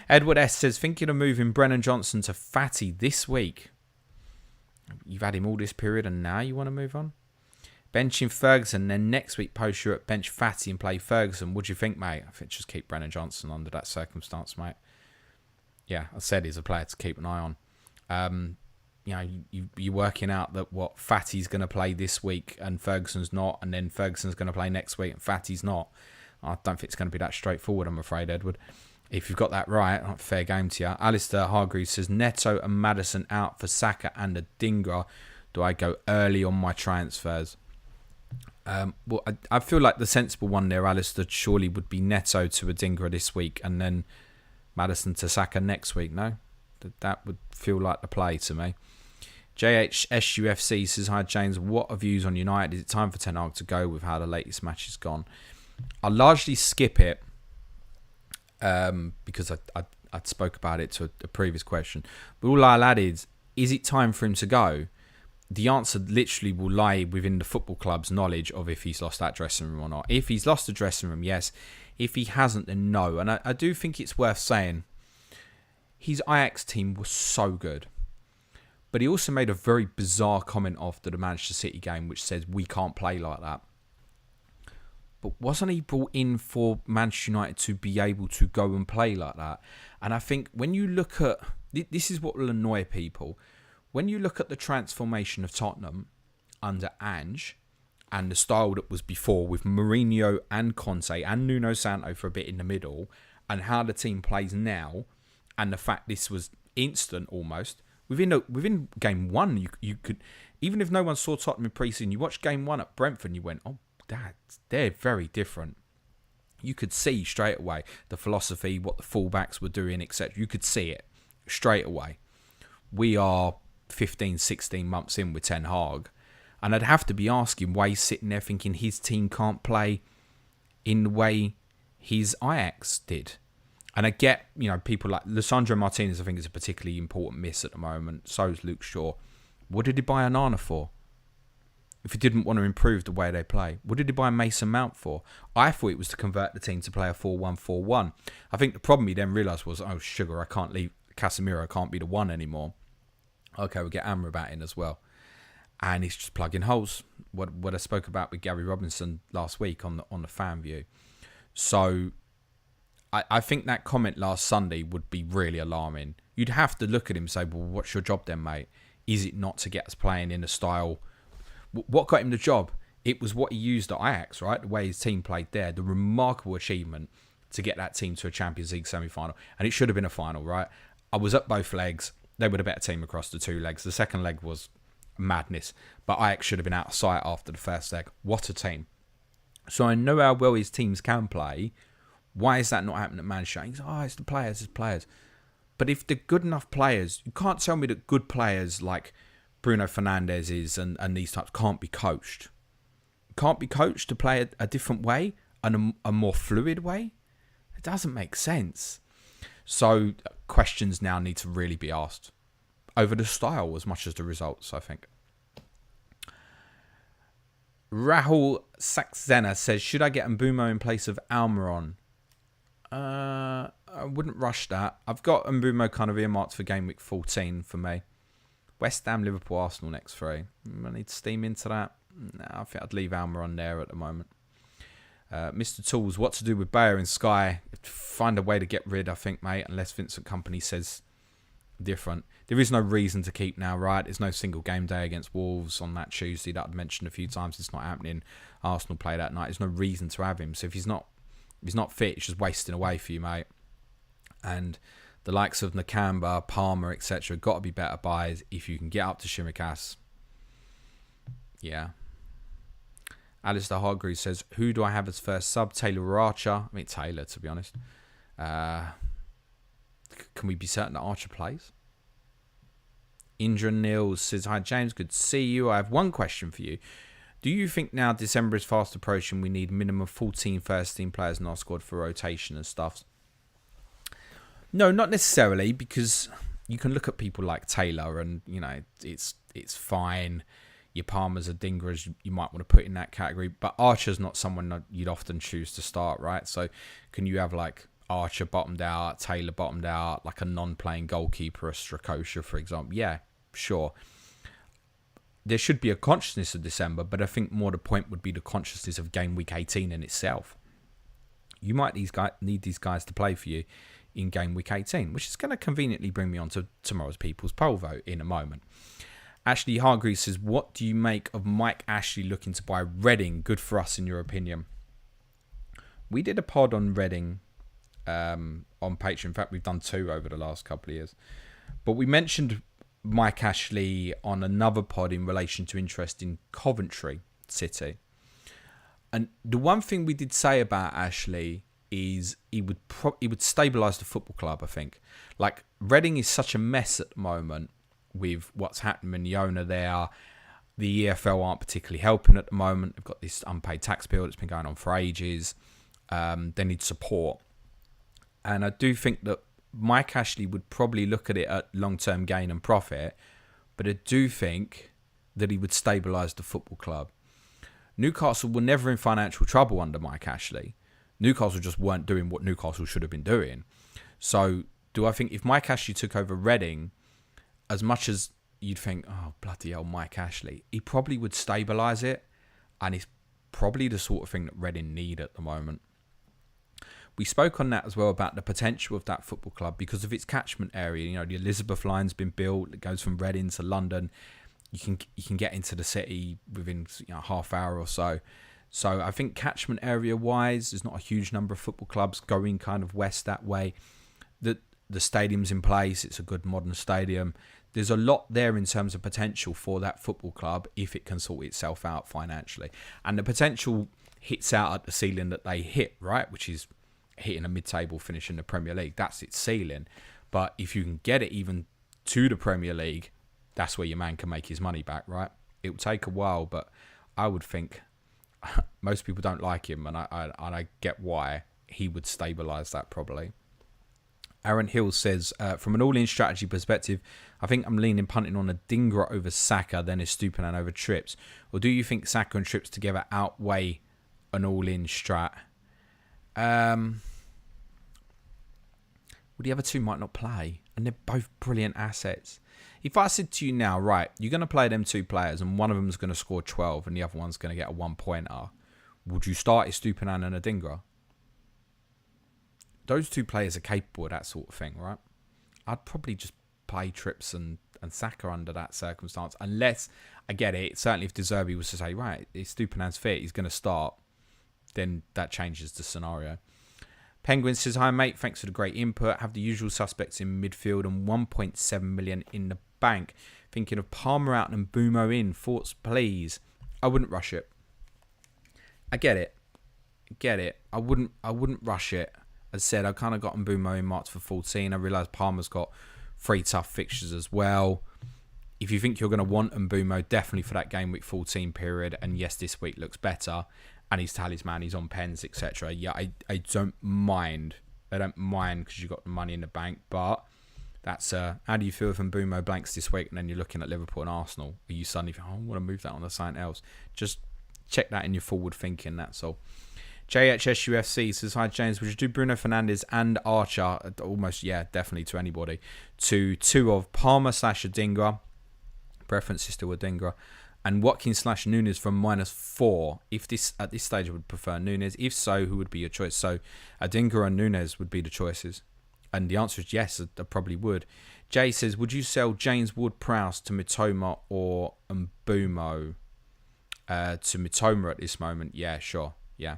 Edward S says, thinking of moving Brennan Johnson to Fatty this week. You've had him all this period and now you want to move on? Benching Ferguson, then next week post Europe, bench Fatty and play Ferguson. What do you think, mate? I think just keep Brennan Johnson under that circumstance, mate. Yeah, I said he's a player to keep an eye on. You're working out that what Fatty's going to play this week and Ferguson's not, and then Ferguson's going to play next week and Fatty's not. I don't think it's going to be that straightforward, I'm afraid, Edward. If you've got that right, fair game to you. Alistair Hargreaves says, Neto and Maddison out for Saka and Adingra. Do I go early on my transfers? Well, I feel like the sensible one there, Alistair, surely would be Neto to Adingra this week and then Maddison to Saka next week, no? That would feel like the play to me. JHSUFC says, hi James, what are views on United? Is it time for Ten Hag to go with how the latest match has gone? I largely skip it because I spoke about it to a previous question. But all I'll add is it time for him to go? The answer literally will lie within the football club's knowledge of if he's lost that dressing room or not. If he's lost the dressing room, yes. If he hasn't, then no. And I do think it's worth saying his Ajax team was so good. But he also made a very bizarre comment after the Manchester City game which says we can't play like that. But wasn't he brought in for Manchester United to be able to go and play like that? And I think when you look at... This is what will annoy people. When you look at the transformation of Tottenham under Ange and the style that was before with Mourinho and Conte and Nuno Santo for a bit in the middle and how the team plays now and the fact this was instant almost, within game one, you could... Even if no one saw Tottenham in pre-season, you watched game one at Brentford and you went, oh, they're very different. You could see straight away the philosophy, what the fullbacks were doing, etc. You could see it straight away. We are 15, 16 months in with Ten Hag, And I'd have to be asking why he's sitting there thinking his team can't play in the way his Ajax did. And I get, people like Lissandro Martinez, I think is a particularly important miss at the moment. So is Luke Shaw. What did he buy Onana for? If he didn't want to improve the way they play. What did he buy Mason Mount for? I thought it was to convert the team to play a 4-1-4-1. I think the problem he then realised was, oh, sugar, I can't leave. Casemiro can't be the one anymore. Okay, we'll get Amrabat in as well. And he's just plugging holes. What I spoke about with Gary Robinson last week on the fan view. So I think that comment last Sunday would be really alarming. You'd have to look at him and say, well, what's your job then, mate? Is it not to get us playing in a style? What got him the job? It was what he used at Ajax, right? The way his team played there. The remarkable achievement to get that team to a Champions League semi-final. And it should have been a final, right? I was up both legs. They were the better team across the two legs. The second leg was madness. But Ajax should have been out of sight after the first leg. What a team. So I know how well his teams can play. Why is that not happening at Manchester? He's it's the players, it's players. But if they're good enough players, you can't tell me that good players like Bruno Fernandes is and these types can't be coached. Can't be coached to play a different way and a more fluid way? It doesn't make sense. So questions now need to really be asked over the style as much as the results, I think. Rahul Saxena says, should I get Mbumo in place of Almiron? I wouldn't rush that. I've got Mbumo kind of earmarked for game week 14 for me. West Ham, Liverpool, Arsenal next three. I need to steam into that. No, I think I'd leave Almiron there at the moment. Mr. Tools, what to do with Bayer and Sky? Find a way to get rid, I think, mate, unless Vincent Kompany says different. There is no reason to keep now, right? There's no single game day against Wolves on that Tuesday that I've mentioned a few times. It's not happening. Arsenal play that night. There's no reason to have him. So if he's not fit, it's just wasting away for you, mate. And the likes of Nakamba, Palmer, etc. got to be better buys if you can get up to Shimikas. Yeah. Alistair Hargreaves says, who do I have as first sub? Taylor or Archer? I mean, Taylor, to be honest. Can we be certain that Archer plays? Indra Nils says, hi, James. Good to see you. I have one question for you. Do you think now December is fast approaching, we need minimum 14 first-team players in our squad for rotation and stuff? No, not necessarily, because you can look at people like Taylor and, it's fine. Your Palmers or Dingers, you might want to put in that category. But Archer's not someone that you'd often choose to start, right? So can you have like Archer bottomed out, Taylor bottomed out, like a non-playing goalkeeper, a Strakosha, for example? Yeah, sure. There should be a consciousness of December, but I think more the point would be the consciousness of game week 18 in itself. You might need these guys to play for you in game week 18, which is going to conveniently bring me on to tomorrow's People's Poll vote in a moment. Ashley Hargreaves says, what do you make of Mike Ashley looking to buy Reading? Good for us, in your opinion. We did a pod on Reading on Patreon. In fact, we've done 2 over the last couple of years. But we mentioned Mike Ashley on another pod in relation to interest in Coventry City. And the one thing we did say about Ashley is he would stabilise the football club, I think. Like, Reading is such a mess at the moment with what's happening in the owner there. The EFL aren't particularly helping at the moment. They've got this unpaid tax bill that's been going on for ages. They need support. And I do think that Mike Ashley would probably look at it at long-term gain and profit, but I do think that he would stabilise the football club. Newcastle were never in financial trouble under Mike Ashley. Newcastle just weren't doing what Newcastle should have been doing. So do I think if Mike Ashley took over Reading, as much as you'd think, oh, bloody hell, Mike Ashley, he probably would stabilise it, and it's probably the sort of thing that Reading need at the moment. We spoke on that as well about the potential of that football club because of its catchment area. The Elizabeth line's been built. It goes from Reading to London. You can get into the city within half hour or so. So I think catchment area wise, there's not a huge number of football clubs going kind of west that way. The stadium's in place. It's a good modern stadium. There's a lot there in terms of potential for that football club if it can sort itself out financially. And the potential hits out at the ceiling that they hit, right? Which is hitting a mid-table finish in the Premier League. That's its ceiling. But if you can get it even to the Premier League, that's where your man can make his money back, right? It will take a while, but I would think most people don't like him, and I get why. He would stabilise that probably. Aaron Hill says, from an all-in strategy perspective, I think I'm leaning punting on a Dingra over Saka, then Estupiñán over Trips. Or do you think Saka and Trips together outweigh an all-in strat? Well, the other two might not play, and they're both brilliant assets. If I said to you now, right, you're going to play them two players, and one of them's going to score 12, and the other one's going to get a 1-pointer, would you start Estupiñán and a Dingra? Those two players are capable of that sort of thing, right? I'd probably just play Trips and Saka under that circumstance. Unless, I get it, certainly if De Zerbi was to say, right, Estupiñán's fit, he's going to start, then that changes the scenario. Penguin says, hi mate, thanks for the great input. Have the usual suspects in midfield and 1.7 million in the bank. Thinking of Palmer out and Mbeumo in. Thoughts, please. I wouldn't rush it. I get it. I wouldn't rush it. As I said, I kind of got Mbeumo in marked for 14. I realised Palmer's got 3 tough fixtures as well. If you think you're going to want Mbeumo, definitely for that game week 14 period. And yes, this week looks better. And he's talisman, he's on pens, etc. Yeah, I don't mind. I don't mind because you've got the money in the bank. But that's how do you feel if Mbeumo blanks this week and then you're looking at Liverpool and Arsenal? Are you suddenly think, I want to move that on to something else? Just check that in your forward thinking, that's all. JHSUFC says, hi James, would you do Bruno Fernandes and Archer, almost, yeah, definitely to anybody, to 2 of Palmer / Adingra, preference is still Adingra, and Watkins / Nunes from -4. If this at this stage I would prefer Nunes. If so, who would be your choice? So Adingra and Nunes would be the choices. And the answer is yes, I probably would. Jay says, would you sell James Ward-Prowse to Mitoma or Mbeumo to Mitoma at this moment? Yeah, sure. Yeah.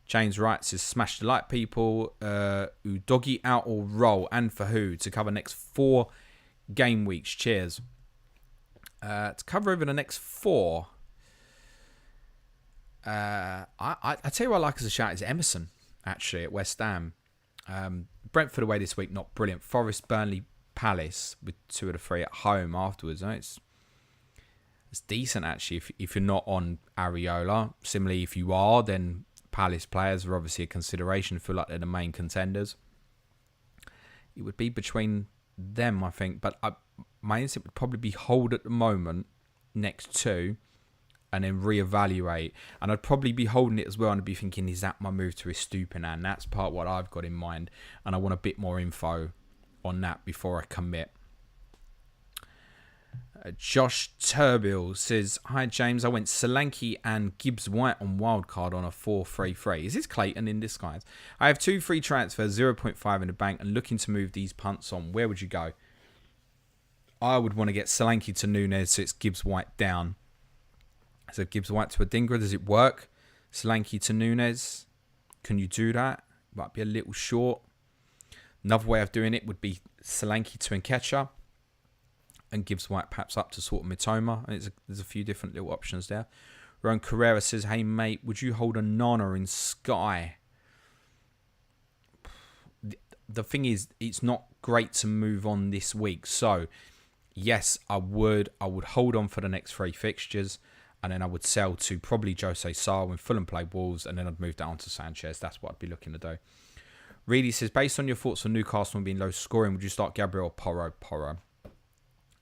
James Wright says, smash the like people. Udogi out or roll, and for who? To cover next 4 game weeks. Cheers. To cover over the next 4, I tell you what I like as a shout is Emerson, actually, at West Ham. Brentford away this week, not brilliant. Forest, Burnley, Palace with 2 of the 3 at home afterwards. It's decent, actually, if you're not on Areola. Similarly, if you are, then Palace players are obviously a consideration. Feel like they're the main contenders. It would be between them, I think. But my instinct would probably be hold at the moment, next 2, and then reevaluate. And I'd probably be holding it as well, and I'd be thinking, is that my move to Estupiñán? That's part what I've got in mind, and I want a bit more info on that before I commit. Josh Turbill says, hi James, I went Solanke and Gibbs White on wildcard on a 4-3-3. Is this Clayton in disguise? I have 2 free transfers, 0.5 in the bank, and looking to move these punts on. Where would you go? I would want to get Solanke to Nunes, so it's Gibbs White down. So Gibbs White to Adingra, does it work? Solanke to Nunes, can you do that? Might be a little short. Another way of doing it would be Solanke to Nketiah, and Gibbs White perhaps up to sort of Mitoma. And there's a few different little options there. Ron Carrera says, hey mate, would you hold a Nana in Sky? The thing is, it's not great to move on this week. So, yes, I would hold on for the next 3 fixtures. And then I would sell to probably Jose Sarr when Fulham play Wolves. And then I'd move down to Sanchez. That's what I'd be looking to do. Reedy says, based on your thoughts on Newcastle being low scoring, would you start Gabriel or Porro?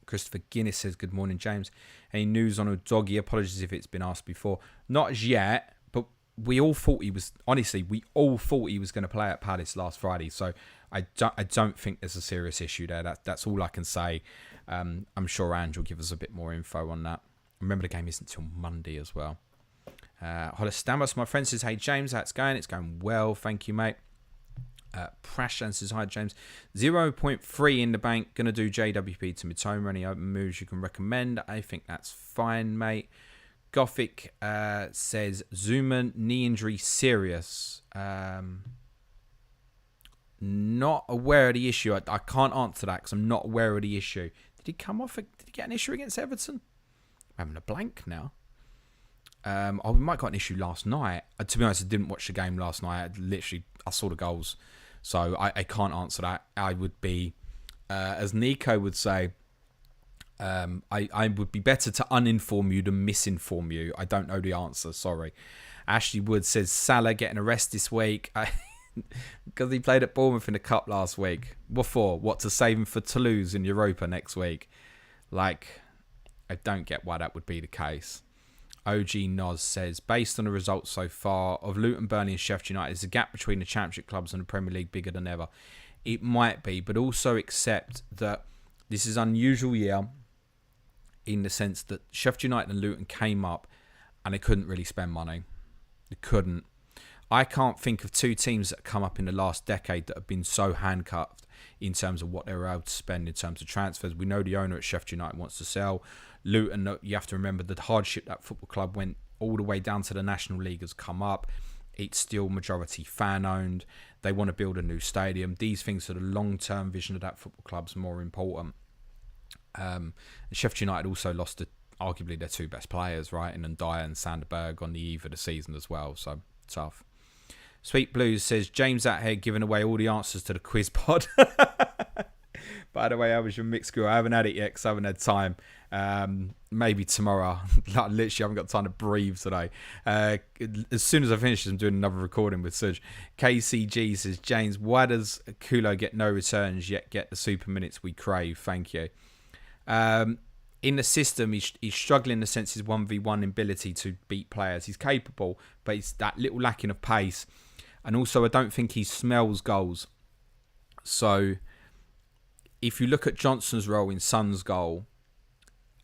Christopher Guinness says, good morning, James. Any news on Udogi? Apologies if it's been asked before. Not as yet, but we all thought he was going to play at Palace last Friday. So I don't think there's a serious issue there. That's all I can say. I'm sure Ange will give us a bit more info on that. Remember, the game isn't until Monday as well. Holostamos, my friend, says, hey, James, how's it going? It's going well. Thank you, mate. Prashan says, hi James, 0.3 in the bank, gonna do JWP to Mitoma. Any open moves you can recommend? I think that's fine, mate. Gothic says, Zuma knee injury serious. Not aware of the issue. I can't answer that because I'm not aware of the issue. Did he come off? Did he get an issue against Everton? I'm having a blank now. We might have got an issue last night. To be honest, I didn't watch the game last night. I saw the goals. So I can't answer that. I would be, as Nico would say, I would be better to uninform you than misinform you. I don't know the answer, sorry. Ashley Wood says Salah getting a rest this week because he played at Bournemouth in the Cup last week. What for? What, to save him for Toulouse in Europa next week? Like, I don't get why that would be the case. OG Noz says, based on the results so far of Luton, Burnley and Sheffield United, is the gap between the Championship clubs and the Premier League bigger than ever? It might be, but also accept that this is an unusual year in the sense that Sheffield United and Luton came up and they couldn't really spend money. They couldn't. I can't think of two teams that have come up in the last decade that have been so handcuffed in terms of what they were able to spend in terms of transfers. We know the owner at Sheffield United wants to sell. Luton, you have to remember the hardship that football club went all the way down to the National League has come up. It's still majority fan owned. They want to build a new stadium. These things are the long-term vision of that football club's more important. Sheffield United also lost arguably their two best players, right, in Ndaya and Sandberg on the eve of the season as well. So tough. Sweet Blues says James out here giving away all the answers to the quiz pod. By the way, how was your mix school? I haven't had it yet because I haven't had time. Maybe tomorrow. Like, literally, I haven't got time to breathe today. As soon as I finish, I'm doing another recording with Suj. KCG says, James, why does Kulo get no returns yet get the super minutes we crave? Thank you. In the system, he's struggling in the sense his 1v1 ability to beat players. He's capable, but it's that little lacking of pace. And also, I don't think he smells goals. So, if you look at Johnson's role in Son's goal,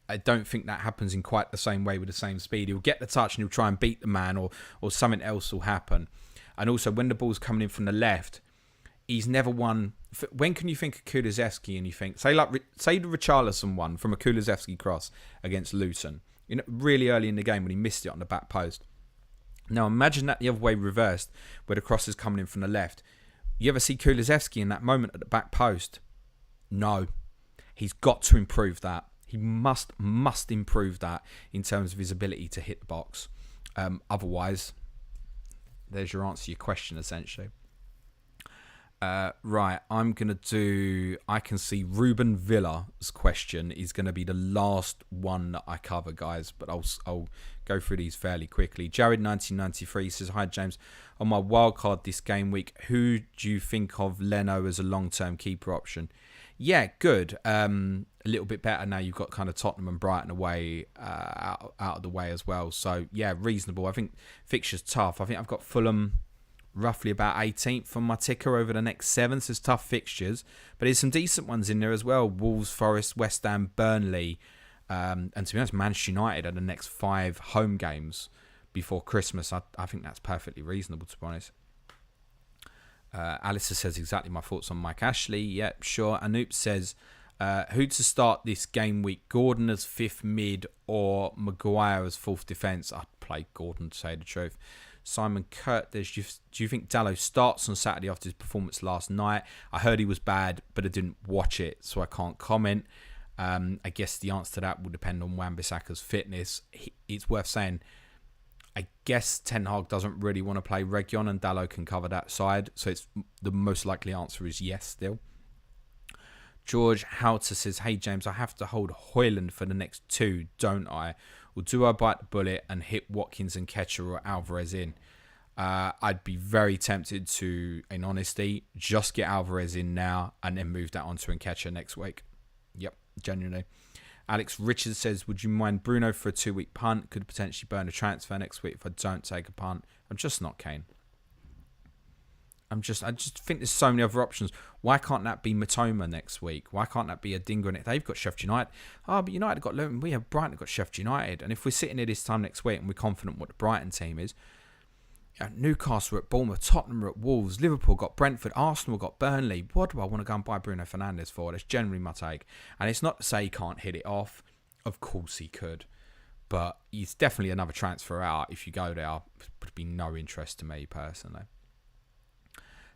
I don't think that happens in quite the same way with the same speed. He'll get the touch and he'll try and beat the man, or something else will happen. And also, when the ball's coming in from the left, he's never won. When can you think of Kulusevski and you think, say the Richarlison one from a Kulusevski cross against Luton, really early in the game when he missed it on the back post. Now imagine that the other way reversed, where the cross is coming in from the left. You ever see Kulusevski in that moment at the back post? No. He's got to improve that. He must improve that in terms of his ability to hit the box. Otherwise, there's your answer to your question, essentially. Right, I'm going to do... I can see Ruben Villa's question is going to be the last one that I cover, guys. But I'll go through these fairly quickly. Jared1993 says, hi, James. On my wildcard this game week, who do you think of Leno as a long-term keeper option? Yeah, good. A little bit better now. You've got kind of Tottenham and Brighton away, out of the way as well. So, yeah, reasonable. I think fixture's tough. I think I've got Fulham roughly about 18th on my ticker over the next 7. So it's tough fixtures. But there's some decent ones in there as well. Wolves, Forest, West Ham, Burnley. And to be honest, Manchester United are the next 5 home games before Christmas. I think that's perfectly reasonable, to be honest. Alistair says exactly my thoughts on Mike Ashley. Yep, sure. Anoop says, who to start this game week? Gordon as 5th mid or Maguire as 4th defence? I'd play Gordon, to say the truth. Simon Kurt, do you think Dalot starts on Saturday after his performance last night? I heard he was bad, but I didn't watch it, so I can't comment. I guess the answer to that will depend on Wan-Bissaka's fitness. It's worth saying, I guess Ten Hag doesn't really want to play Reguilon, and Dalot can cover that side. So it's the most likely answer is yes still. George Houter says, hey James, I have to hold Højlund for the next 2, don't I? Or do I bite the bullet and hit Watkins and Ketcher or Alvarez in? I'd be very tempted to, in honesty, just get Alvarez in now and then move that on to Nketiah next week. Yep, genuinely. Alex Richards says, would you mind Bruno for a 2-week punt? Could potentially burn a transfer next week if I don't take a punt. I'm just not keen. I just think there's so many other options. Why can't that be Matoma next week? Why can't that be a Dingo? They've got Sheffield United. Oh, but United got Luton. We have Brighton got Sheffield United. And if we're sitting here this time next week and we're confident what the Brighton team is, Newcastle are at Bournemouth, Tottenham are at Wolves, Liverpool got Brentford, Arsenal got Burnley. What do I want to go and buy Bruno Fernandes for? That's generally my take. And it's not to say he can't hit it off. Of course he could. But he's definitely another transfer out. If you go there, would be no interest to me personally.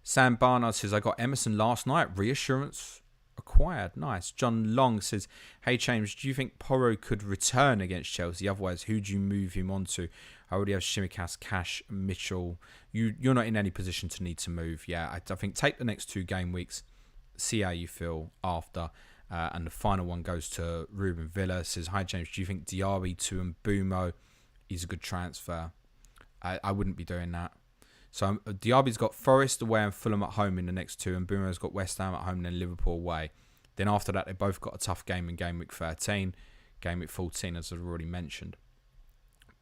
Sam Barnard says, I got Emerson last night. Reassurance acquired. Nice. John Long says, hey, James, do you think Porro could return against Chelsea? Otherwise, who do you move him on to? I already have Shimikas, Cash, Mitchell. You're not in any position to need to move. Yeah, I think take the next 2 game weeks, see how you feel after, And the final one goes to Ruben Villa. Says, hi James, do you think Diaby to Mbumo is a good transfer? I wouldn't be doing that. So Diaby's got Forest away and Fulham at home in the next two, and Mbumo's got West Ham at home and then Liverpool away. Then after that, they both got a tough game in game week 13, game week 14, as I've already mentioned.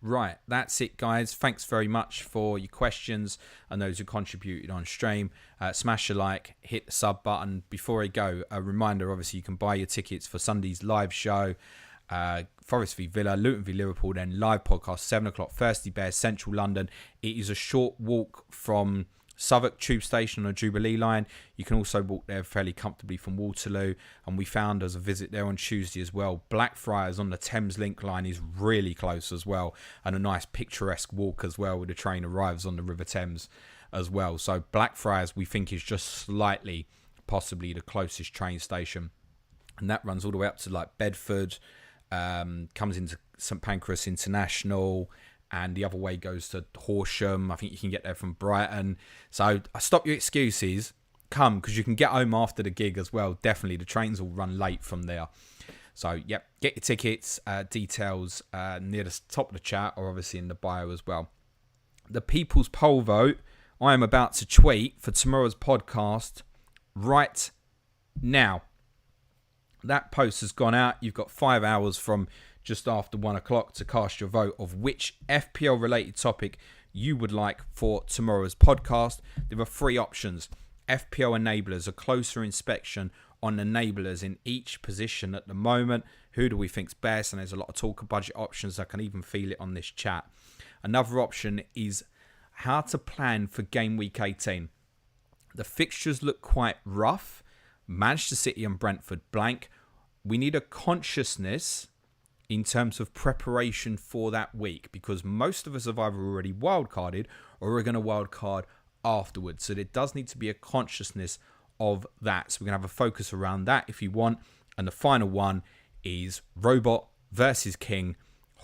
Right, that's it, guys. Thanks very much for your questions and those who contributed on stream. Smash a like, hit the sub button. Before I go, a reminder, obviously, you can buy your tickets for Sunday's live show. Forest v Villa, Luton v Liverpool, then live podcast, 7 o'clock, Thirsty Bears, Central London. It is a short walk from Southwark Tube Station on a Jubilee line. You can also walk there fairly comfortably from Waterloo. And we found as a visit there on Tuesday as well, Blackfriars on the Thames Link line is really close as well. And a nice picturesque walk as well, where the train arrives on the River Thames as well. So Blackfriars, we think, is just slightly, possibly the closest train station. And that runs all the way up to like Bedford, comes into St Pancras International, and the other way goes to Horsham. I think you can get there from Brighton. So stop your excuses. Come, because you can get home after the gig as well. Definitely, the trains will run late from there. So, yep, get your tickets, details near the top of the chat, or obviously in the bio as well. The People's Poll vote, I am about to tweet for tomorrow's podcast right now. That post has gone out. You've got 5 hours from just after 1 o'clock to cast your vote of which FPL related topic you would like for tomorrow's podcast. There are 3 options. FPL enablers, a closer inspection on enablers in each position at the moment. Who do we think's best? And there's a lot of talk of budget options. I can even feel it on this chat. Another option is how to plan for game week 18. The fixtures look quite rough. Manchester City and Brentford blank. We need a consciousness in terms of preparation for that week, because most of us have either already wildcarded or are going to wildcard afterwards. So there does need to be a consciousness of that. So we're going to have a focus around that if you want. And the final one is Robot versus King,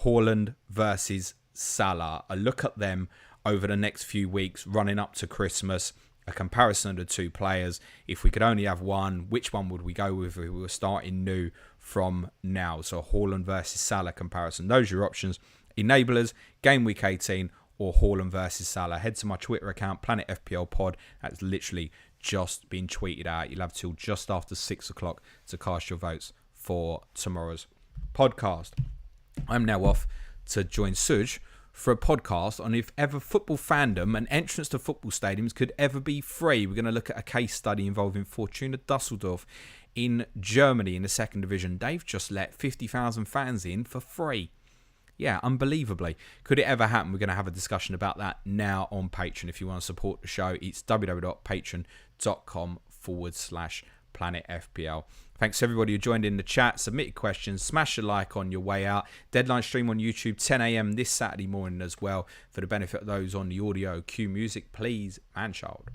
Haaland versus Salah. A look at them over the next few weeks running up to Christmas. A comparison of the two players. If we could only have one, which one would we go with if we were starting new from now? So Haaland versus Salah comparison. Those are your options. Enablers, game week 18, or Haaland versus Salah. Head to my Twitter account, Planet FPL Pod. That's literally just been tweeted out. You'll have till just after 6 o'clock to cast your votes for tomorrow's podcast. I'm now off to join Suj for a podcast on if ever football fandom and entrance to football stadiums could ever be free. We're going to look at a case study involving Fortuna Dusseldorf in Germany in the second division. They've just let 50,000 fans in for free. Yeah, unbelievably. Could it ever happen? We're going to have a discussion about that now on Patreon. If you want to support the show, it's www.patreon.com/Planet FPL. Thanks to everybody who joined in the chat, submitted questions, smash a like on your way out. Deadline stream on YouTube, 10 a.m. this Saturday morning as well. For the benefit of those on the audio, cue music, please, man child.